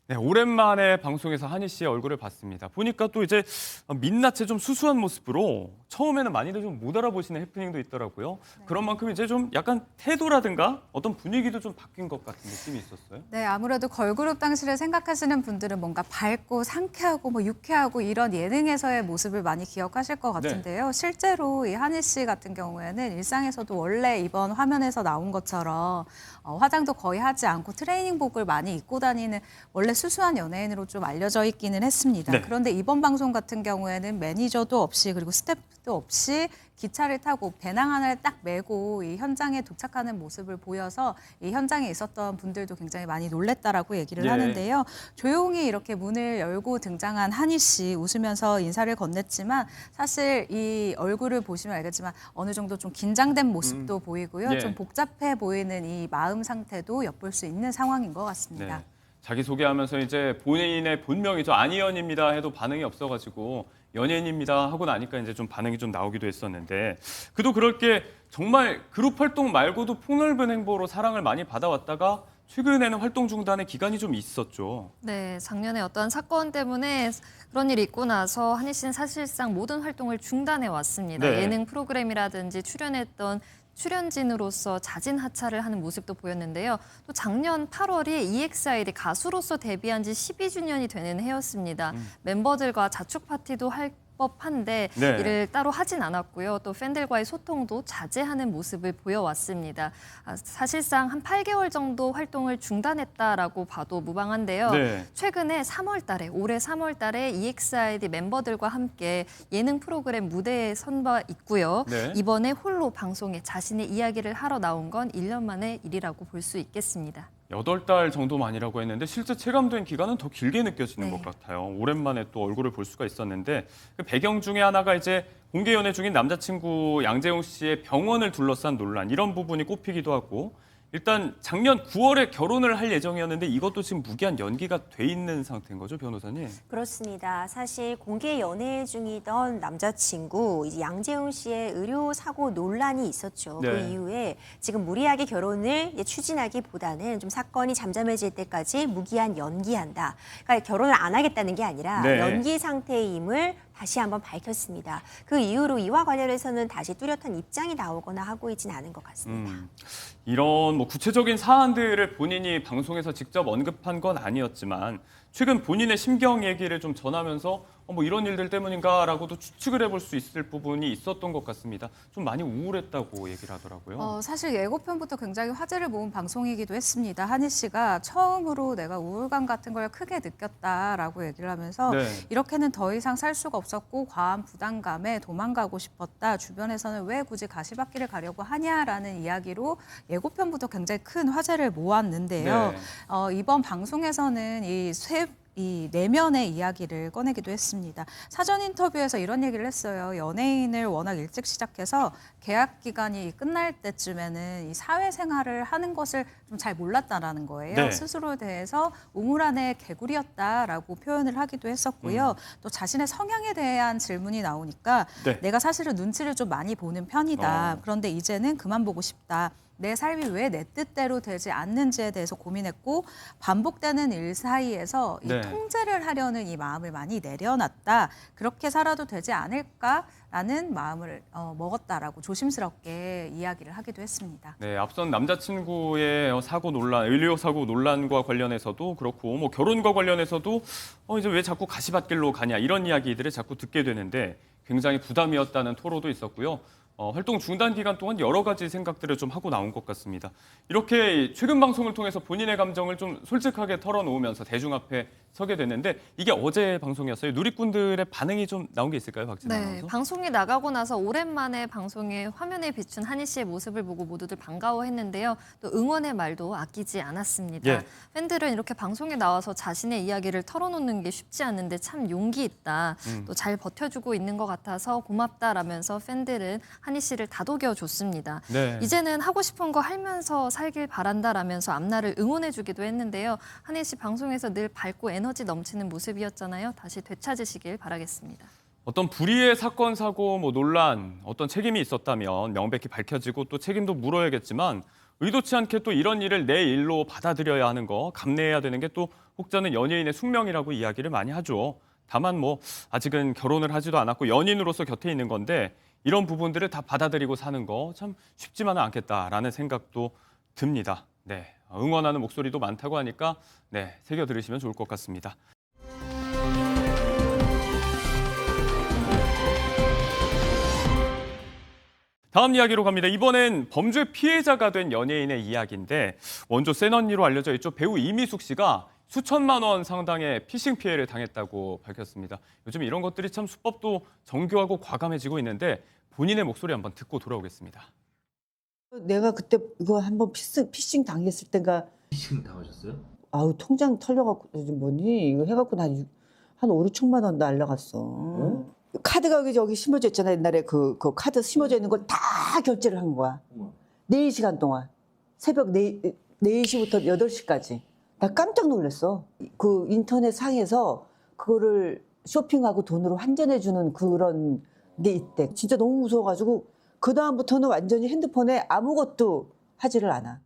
네, 오랜만에 방송에서 한희 씨의 얼굴을 봤습니다. 보니까 또 이제 민낯의 좀 수수한 모습으로 처음에는 많이들 좀 못 알아보시는 해프닝도 있더라고요. 그런 만큼 이제 좀 약간 태도라든가 어떤 분위기도 좀 바뀐 것 같은 느낌이 있었어요. 네, 아무래도 걸그룹 당시를 생각하시는 분들은 뭔가 밝고 상쾌하고 뭐 유쾌하고 이런 예능에서의 모습을 많이 기억하실 것 같은데요. 실제로 이 한희 씨 같은 경우에는 일상에서도 원래 이번 화면에서 나온 것처럼 화장도 거의 하지 않고 트레이닝복을 많이 입고 다니는 원래 수수한 연예인으로 좀 알려져 있기는 했습니다. 네. 그런데 이번 방송 같은 경우에는 매니저도 없이 그리고 스태프도 없이 기차를 타고 배낭 하나를 딱 메고 이 현장에 도착하는 모습을 보여서 이 현장에 있었던 분들도 굉장히 많이 놀랬다라고 얘기를 예. 하는데요. 조용히 이렇게 문을 열고 등장한 한희 씨 웃으면서 인사를 건넸지만 사실 이 얼굴을 보시면 알겠지만 어느 정도 좀 긴장된 모습도 보이고요. 예. 좀 복잡해 보이는 이 마음 상태도 엿볼 수 있는 상황인 것 같습니다. 네. 자기소개하면서 이제 본인의 본명이죠. 안희연입니다 해도 반응이 없어가지고 연예인입니다 하고 나니까 이제 좀 반응이 좀 나오기도 했었는데 그도 그럴 게 정말 그룹 활동 말고도 폭넓은 행보로 사랑을 많이 받아왔다가 최근에는 활동 중단의 기간이 좀 있었죠. 네, 작년에 어떤 사건 때문에 그런 일이 있고 나서 한희 씨는 사실상 모든 활동을 중단해 왔습니다. 네. 예능 프로그램이라든지 출연했던 출연진으로서 자진 하차를 하는 모습도 보였는데요. 또 작년 8월이 EXID 가수로서 데뷔한 지 12주년이 되는 해였습니다. 멤버들과 자축 파티도 할 법한데 네. 이를 따로 하진 않았고요. 또 팬들과의 소통도 자제하는 모습을 보여왔습니다. 사실상 한 8개월 정도 활동을 중단했다라고 봐도 무방한데요. 네. 최근에 올해 3월 달에 EXID 멤버들과 함께 예능 프로그램 무대에 선 바 있고요. 네. 이번에 홀로 방송에 자신의 이야기를 하러 나온 건 1년 만의 일이라고 볼 수 있겠습니다. 8달 정도만이라고 했는데 실제 체감된 기간은 더 길게 느껴지는 네. 것 같아요. 오랜만에 또 얼굴을 볼 수가 있었는데 그 배경 중에 하나가 이제 공개 연애 중인 남자친구 양재용 씨의 병원을 둘러싼 논란 이런 부분이 꼽히기도 하고 일단 작년 9월에 결혼을 할 예정이었는데 이것도 지금 무기한 연기가 돼 있는 상태인 거죠, 변호사님? 그렇습니다. 사실 공개 연애 중이던 남자친구 이제 양재용 씨의 의료 사고 논란이 있었죠. 네. 그 이후에 지금 무리하게 결혼을 이제 추진하기보다는 좀 사건이 잠잠해질 때까지 무기한 연기한다. 그러니까 결혼을 안 하겠다는 게 아니라 네. 연기 상태임을 다시 한번 밝혔습니다. 그 이후로 이와 관련해서는 다시 뚜렷한 입장이 나오거나 하고 있지는 않은 것 같습니다. 이런 뭐 구체적인 사안들을 본인이 방송에서 직접 언급한 건 아니었지만 최근 본인의 심경 얘기를 좀 전하면서 뭐 이런 일들 때문인가라고도 추측을 해볼 수 있을 부분이 있었던 것 같습니다. 좀 많이 우울했다고 얘기를 하더라고요. 사실 예고편부터 굉장히 화제를 모은 방송이기도 했습니다. 한희 씨가 처음으로 내가 우울감 같은 걸 크게 느꼈다라고 얘기를 하면서 네. 이렇게는 더 이상 살 수가 없었고 과한 부담감에 도망가고 싶었다. 주변에서는 왜 굳이 가시밭길을 가려고 하냐라는 이야기로 예고편부터 굉장히 큰 화제를 모았는데요. 네. 이번 방송에서는 이 내면의 이야기를 꺼내기도 했습니다. 사전 인터뷰에서 이런 얘기를 했어요. 연예인을 워낙 일찍 시작해서 계약 기간이 끝날 때쯤에는 이 사회생활을 하는 것을 좀 잘 몰랐다라는 거예요. 네. 스스로에 대해서 우물 안의 개구리였다라고 표현을 하기도 했었고요. 또 자신의 성향에 대한 질문이 나오니까 네. 내가 사실은 눈치를 좀 많이 보는 편이다. 그런데 이제는 그만 보고 싶다. 내 삶이 왜 내 뜻대로 되지 않는지에 대해서 고민했고 반복되는 일 사이에서 이 네. 통제를 하려는 이 마음을 많이 내려놨다. 그렇게 살아도 되지 않을까라는 마음을 먹었다라고 조심스럽게 이야기를 하기도 했습니다. 네, 앞선 남자친구의 사고 논란, 의료 사고 논란과 관련해서도 그렇고, 뭐 결혼과 관련해서도 이제 왜 자꾸 가시밭길로 가냐 이런 이야기들을 자꾸 듣게 되는데 굉장히 부담이었다는 토로도 있었고요. 활동 중단 기간 동안 여러 가지 생각들을 좀 하고 나온 것 같습니다. 이렇게 최근 방송을 통해서 본인의 감정을 좀 솔직하게 털어놓으면서 대중 앞에 서게 됐는데 이게 어제 방송이었어요. 누리꾼들의 반응이 좀 나온 게 있을까요, 박진아 네, 아나운서? 방송이 나가고 나서 오랜만에 방송에 화면에 비춘 한희 씨의 모습을 보고 모두들 반가워했는데요. 또 응원의 말도 아끼지 않았습니다. 예. 팬들은 이렇게 방송에 나와서 자신의 이야기를 털어놓는 게 쉽지 않은데 참 용기 있다. 또 잘 버텨주고 있는 것 같아서 고맙다라면서 팬들은 한희 씨를 다독여줬습니다. 네. 이제는 하고 싶은 거 하면서 살길 바란다라면서 앞날을 응원해주기도 했는데요. 한희 씨 방송에서 늘 밝고 에너지 넘치는 모습이었잖아요. 다시 되찾으시길 바라겠습니다. 어떤 불의의 사건, 사고, 뭐 논란, 어떤 책임이 있었다면 명백히 밝혀지고 또 책임도 물어야겠지만 의도치 않게 또 이런 일을 내 일로 받아들여야 하는 거, 감내해야 되는 게 또 혹자는 연예인의 숙명이라고 이야기를 많이 하죠. 다만 뭐 아직은 결혼을 하지도 않았고 연인으로서 곁에 있는 건데 이런 부분들을 다 받아들이고 사는 거 참 쉽지만은 않겠다라는 생각도 듭니다. 네, 응원하는 목소리도 많다고 하니까 네, 새겨 들으시면 좋을 것 같습니다. 다음 이야기로 갑니다. 이번엔 범죄 피해자가 된 연예인의 이야기인데 원조 센 언니로 알려져 있죠. 배우 이미숙 씨가 수천만 원 상당의 피싱 피해를 당했다고 밝혔습니다. 요즘 이런 것들이 참 수법도 정교하고 과감해지고 있는데 본인의 목소리 한번 듣고 돌아오겠습니다. 내가 그때 이거 한번 피싱 당했을 때가 피싱 당하셨어요? 아우 통장 털려갖고 뭐니 이거 해갖고 한 5, 6천만 원 날라갔어. 카드가 여기 심어져 있잖아. 옛날에 그 카드 심어져 있는 걸 다 결제를 한 거야. 4시간 동안. 새벽 4시부터 8시까지. 나 깜짝 놀랐어. 그 인터넷 상에서 그거를 쇼핑하고 돈으로 환전해주는 그런 게 있대. 진짜 너무 무서워가지고 그다음부터는 완전히 핸드폰에 아무것도 하지를 않아.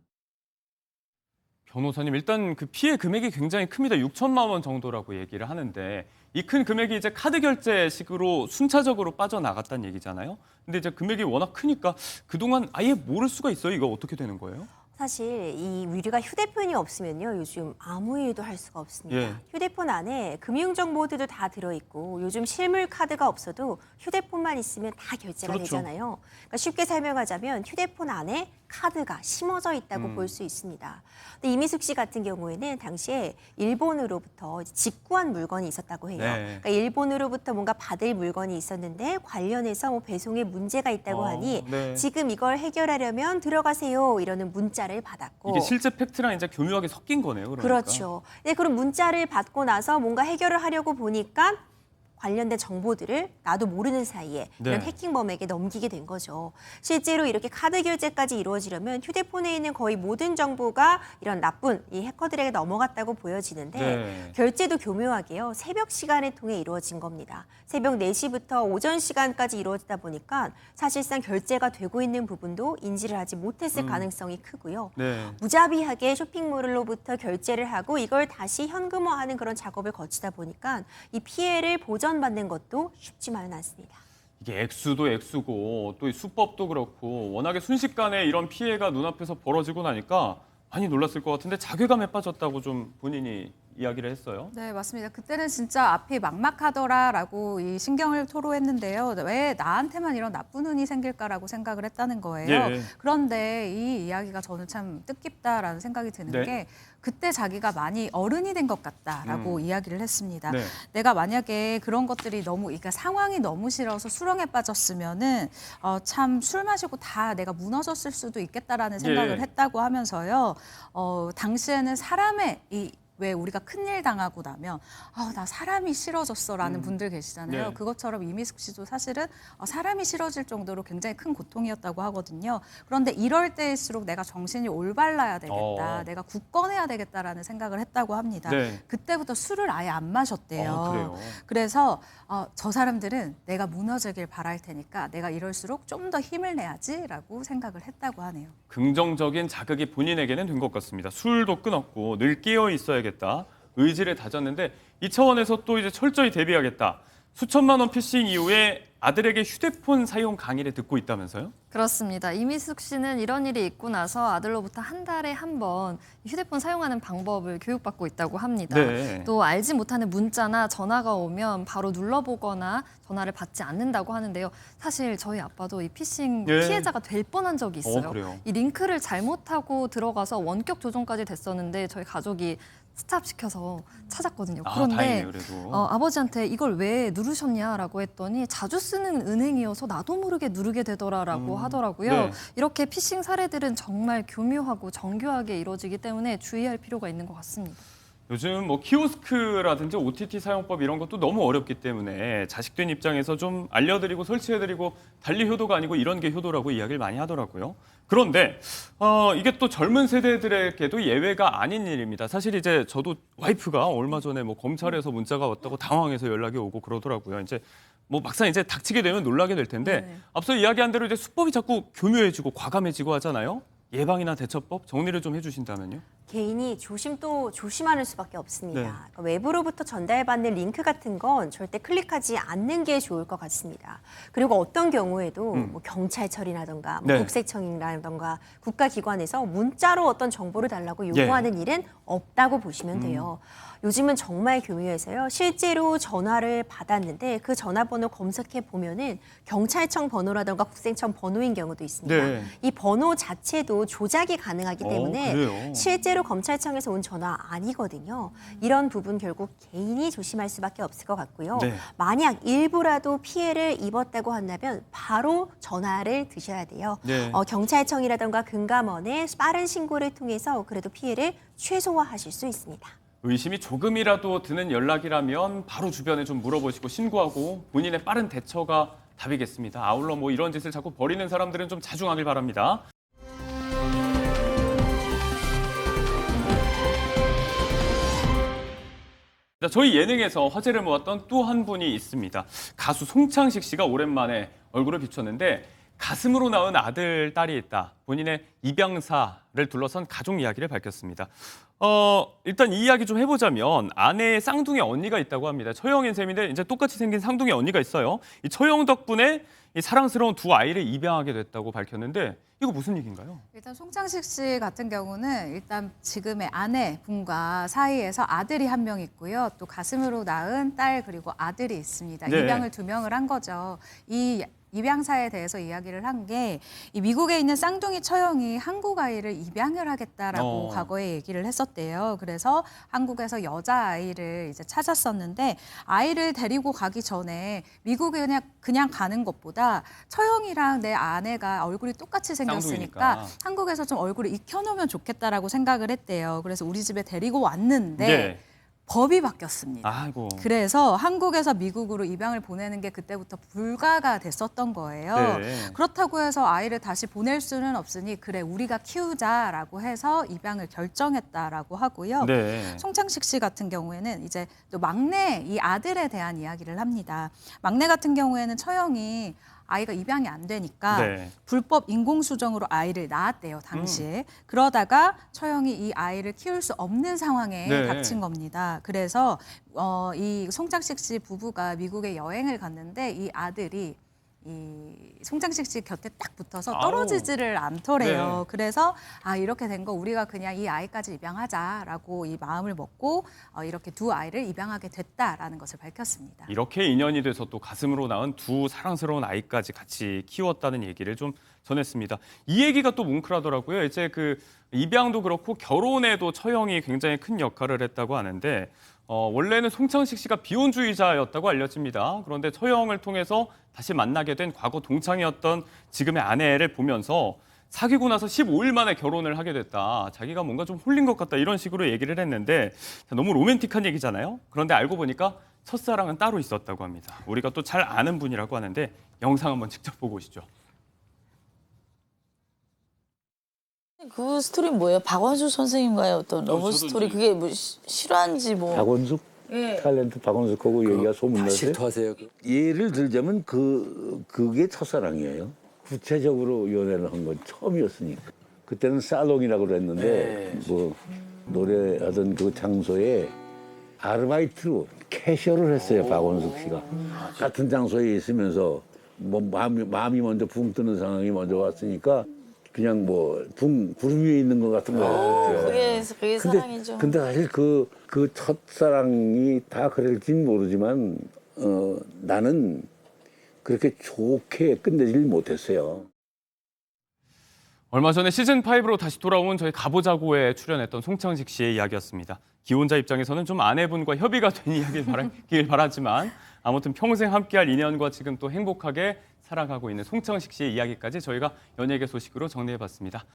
변호사님, 일단 그 피해 금액이 굉장히 큽니다. 6천만 원 정도라고 얘기를 하는데 이 큰 금액이 이제 카드 결제식으로 순차적으로 빠져나갔다는 얘기잖아요. 근데 이제 금액이 워낙 크니까 그동안 아예 모를 수가 있어요. 이거 어떻게 되는 거예요? 사실 이 우리가 휴대폰이 없으면요 요즘 아무 일도 할 수가 없습니다. 예. 휴대폰 안에 금융정보들도 다 들어있고 요즘 실물 카드가 없어도 휴대폰만 있으면 다 결제가 그렇죠. 되잖아요. 그러니까 쉽게 설명하자면 휴대폰 안에 카드가 심어져 있다고 볼 수 있습니다. 근데 이미숙 씨 같은 경우에는 당시에 일본으로부터 직구한 물건이 있었다고 해요. 네. 그러니까 일본으로부터 뭔가 받을 물건이 있었는데 관련해서 뭐 배송에 문제가 있다고 하니 네. 지금 이걸 해결하려면 들어가세요 이러는 문자를 받았고 이게 실제 팩트랑 이제 교묘하게 섞인 거네요. 그러니까. 그렇죠. 네, 그런 문자를 받고 나서 뭔가 해결을 하려고 보니까 관련된 정보들을 나도 모르는 사이에 이런 네. 해킹범에게 넘기게 된 거죠. 실제로 이렇게 카드 결제까지 이루어지려면 휴대폰에 있는 거의 모든 정보가 이런 나쁜 이 해커들에게 넘어갔다고 보여지는데 네. 결제도 교묘하게요. 새벽 시간을 통해 이루어진 겁니다. 새벽 4시부터 오전 시간까지 이루어지다 보니까 사실상 결제가 되고 있는 부분도 인지를 하지 못했을 가능성이 크고요. 네. 무자비하게 쇼핑몰로부터 결제를 하고 이걸 다시 현금화하는 그런 작업을 거치다 보니까 이 피해를 보전받는 것도 쉽지만은 않습니다. 이게 액수도 액수고 또 이 수법도 그렇고 워낙에 순식간에 이런 피해가 눈앞에서 벌어지고 나니까 많이 놀랐을 것 같은데 자괴감에 빠졌다고 좀 본인이 이야기를 했어요. 네, 맞습니다. 그때는 진짜 앞이 막막하더라라고 이 신경을 토로했는데요. 왜 나한테만 이런 나쁜 운이 생길까라고 생각을 했다는 거예요. 예. 그런데 이 이야기가 저는 참 뜻깊다라는 생각이 드는 네. 게 그때 자기가 많이 어른이 된 것 같다라고 이야기를 했습니다. 네. 내가 만약에 그런 것들이 너무, 그러니까 상황이 너무 싫어서 수렁에 빠졌으면은 참 술 마시고 다 내가 무너졌을 수도 있겠다라는 생각을 예. 했다고 하면서요. 당시에는 사람의 왜 우리가 큰일 당하고 나면 나 사람이 싫어졌어라는 분들 계시잖아요. 네. 그것처럼 이미숙 씨도 사실은 사람이 싫어질 정도로 굉장히 큰 고통이었다고 하거든요. 그런데 이럴 때일수록 내가 정신이 올바라야 되겠다. 내가 굳건해야 되겠다라는 생각을 했다고 합니다. 네. 그때부터 술을 아예 안 마셨대요. 그래요? 그래서 저 사람들은 내가 무너지길 바랄 테니까 내가 이럴수록 좀 더 힘을 내야지라고 생각을 했다고 하네요. 긍정적인 자극이 본인에게는 된 것 같습니다. 술도 끊었고 늘 깨어 있어야겠다. 의지를 다졌는데 이 차원에서 또 이제 철저히 대비하겠다. 수천만 원 피싱 이후에 아들에게 휴대폰 사용 강의를 듣고 있다면서요? 그렇습니다. 이미숙 씨는 이런 일이 있고 나서 아들로부터 한 달에 한 번 휴대폰 사용하는 방법을 교육받고 있다고 합니다. 네. 또 알지 못하는 문자나 전화가 오면 바로 눌러보거나 전화를 받지 않는다고 하는데요. 사실 저희 아빠도 이 피싱 예. 피해자가 될 뻔한 적이 있어요. 그래요? 이 링크를 잘못하고 들어가서 원격 조종까지 됐었는데 저희 가족이 스탑시켜서 찾았거든요. 그런데 다행이에요, 그래도. 아버지한테 이걸 왜 누르셨냐라고 했더니 자주 쓰는 은행이어서 나도 모르게 누르게 되더라라고 하더라고요. 네. 이렇게 피싱 사례들은 정말 교묘하고 정교하게 이루어지기 때문에 주의할 필요가 있는 것 같습니다. 요즘 뭐 키오스크라든지 OTT 사용법 이런 것도 너무 어렵기 때문에 자식된 입장에서 좀 알려드리고 설치해드리고 달리 효도가 아니고 이런 게 효도라고 이야기를 많이 하더라고요. 그런데 이게 또 젊은 세대들에게도 예외가 아닌 일입니다. 사실 이제 저도 와이프가 얼마 전에 뭐 검찰에서 문자가 왔다고 당황해서 연락이 오고 그러더라고요. 이제 뭐 막상 이제 닥치게 되면 놀라게 될 텐데 네. 앞서 이야기한 대로 이제 수법이 자꾸 교묘해지고 과감해지고 하잖아요. 예방이나 대처법 정리를 좀 해주신다면요. 개인이 조심하는 수밖에 없습니다. 네. 그러니까 외부로부터 전달받는 링크 같은 건 절대 클릭하지 않는 게 좋을 것 같습니다. 그리고 어떤 경우에도 뭐 경찰청이라던가 뭐 네. 국세청이라던가 국가기관에서 문자로 어떤 정보를 달라고 요구하는 일은 없다고 보시면 돼요. 요즘은 정말 교묘해서요. 실제로 전화를 받았는데 그 전화번호 검색해 보면은 경찰청 번호라던가 국세청 번호인 경우도 있습니다. 네. 이 번호 자체도 조작이 가능하기 때문에 그래요? 실제로 검찰청에서 온 전화 아니거든요. 이런 부분 결국 개인이 조심할 수밖에 없을 것 같고요. 네. 만약 일부라도 피해를 입었다고 한다면 바로 전화를 드셔야 돼요. 네. 경찰청이라던가 금감원에 빠른 신고를 통해서 그래도 피해를 최소화하실 수 있습니다. 의심이 조금이라도 드는 연락이라면 바로 주변에 좀 물어보시고 신고하고 본인의 빠른 대처가 답이겠습니다. 아울러 뭐 이런 짓을 자꾸 벌이는 사람들은 좀 자중하길 바랍니다. 자, 저희 예능에서 화제를 모았던 또 한 분이 있습니다. 가수 송창식 씨가 오랜만에 얼굴을 비췄는데 가슴으로 낳은 아들, 딸이 있다. 본인의 입양사를 둘러싼 가족 이야기를 밝혔습니다. 일단 이 이야기 좀 해보자면 아내의 쌍둥이 언니가 있다고 합니다. 처형인 셈인데 이제 똑같이 생긴 쌍둥이 언니가 있어요. 이 처형 덕분에 이 사랑스러운 두 아이를 입양하게 됐다고 밝혔는데 이거 무슨 얘기인가요? 일단 송창식 씨 같은 경우는 일단 지금의 아내분과 사이에서 아들이 한 명 있고요. 또 가슴으로 낳은 딸 그리고 아들이 있습니다. 네. 입양을 2명을 한 거죠. 이 입양사에 대해서 이야기를 한 게 이 미국에 있는 쌍둥이 처형이 한국 아이를 입양을 하겠다라고 과거에 얘기를 했었대요. 그래서 한국에서 여자아이를 이제 찾았었는데 아이를 데리고 가기 전에 미국에 그냥 가는 것보다 처형이랑 내 아내가 얼굴이 똑같이 생겼으니까 쌍둥이니까. 한국에서 좀 얼굴을 익혀놓으면 좋겠다라고 생각을 했대요. 그래서 우리 집에 데리고 왔는데 네. 법이 바뀌었습니다. 아이고. 그래서 한국에서 미국으로 입양을 보내는 게 그때부터 불가가 됐었던 거예요. 네. 그렇다고 해서 아이를 다시 보낼 수는 없으니 그래 우리가 키우자라고 해서 입양을 결정했다라고 하고요. 네. 송창식 씨 같은 경우에는 이제 또 막내 이 아들에 대한 이야기를 합니다. 막내 같은 경우에는 처형이 아이가 입양이 안 되니까 네. 불법 인공수정으로 아이를 낳았대요, 당시에. 그러다가 처형이 이 아이를 키울 수 없는 상황에 네. 닥친 겁니다. 그래서 이 송창식 씨 부부가 미국에 여행을 갔는데 이 아들이 이 송창식 씨 곁에 딱 붙어서 떨어지지를 않더래요. 네. 그래서 이렇게 된 거 우리가 그냥 이 아이까지 입양하자라고 이 마음을 먹고 이렇게 두 아이를 입양하게 됐다라는 것을 밝혔습니다. 이렇게 인연이 돼서 또 가슴으로 낳은 두 사랑스러운 아이까지 같이 키웠다는 얘기를 좀 전했습니다. 이 얘기가 또 뭉클하더라고요. 이제 그 입양도 그렇고 결혼에도 처형이 굉장히 큰 역할을 했다고 하는데 원래는 송창식 씨가 비혼주의자였다고 알려집니다. 그런데 처형을 통해서 다시 만나게 된 과거 동창이었던 지금의 아내를 보면서 사귀고 나서 15일 만에 결혼을 하게 됐다. 자기가 뭔가 좀 홀린 것 같다. 이런 식으로 얘기를 했는데 너무 로맨틱한 얘기잖아요. 그런데 알고 보니까 첫사랑은 따로 있었다고 합니다. 우리가 또 잘 아는 분이라고 하는데 영상 한번 직접 보고 오시죠. 그 스토리는 뭐예요? 박원숙 선생님과의 어떤 러브 스토리 그게 뭐 실화인지 뭐. 박원숙? 예. 탤런트 박원숙하고 얘기가 소문나서 질투하세요. 예를 들자면 그게 첫사랑이에요. 구체적으로 연애를 한 건 처음이었으니까. 그때는 살롱이라고 그랬는데 뭐 노래하던 그 장소에 아르바이트로 캐셔를 했어요. 박원숙 씨가. 같은 장소에 있으면서 뭐 마음이 먼저 붕 뜨는 상황이 먼저 왔으니까 그냥 뭐 구름 위에 있는 것 같은 거예요. 그게 사랑이죠. 근데 사실 그 첫사랑이 다 그럴진 모르지만 나는 그렇게 좋게 끝내질 못했어요. 얼마 전에 시즌5로 다시 돌아온 저희 가보자고에 출연했던 송창식 씨의 이야기였습니다. 기혼자 입장에서는 좀 아내분과 협의가 된 이야기를 바라지만 아무튼 평생 함께할 인연과 지금 또 행복하게 살아가고 있는 송창식 씨의 이야기까지 저희가 연예계 소식으로 정리해봤습니다.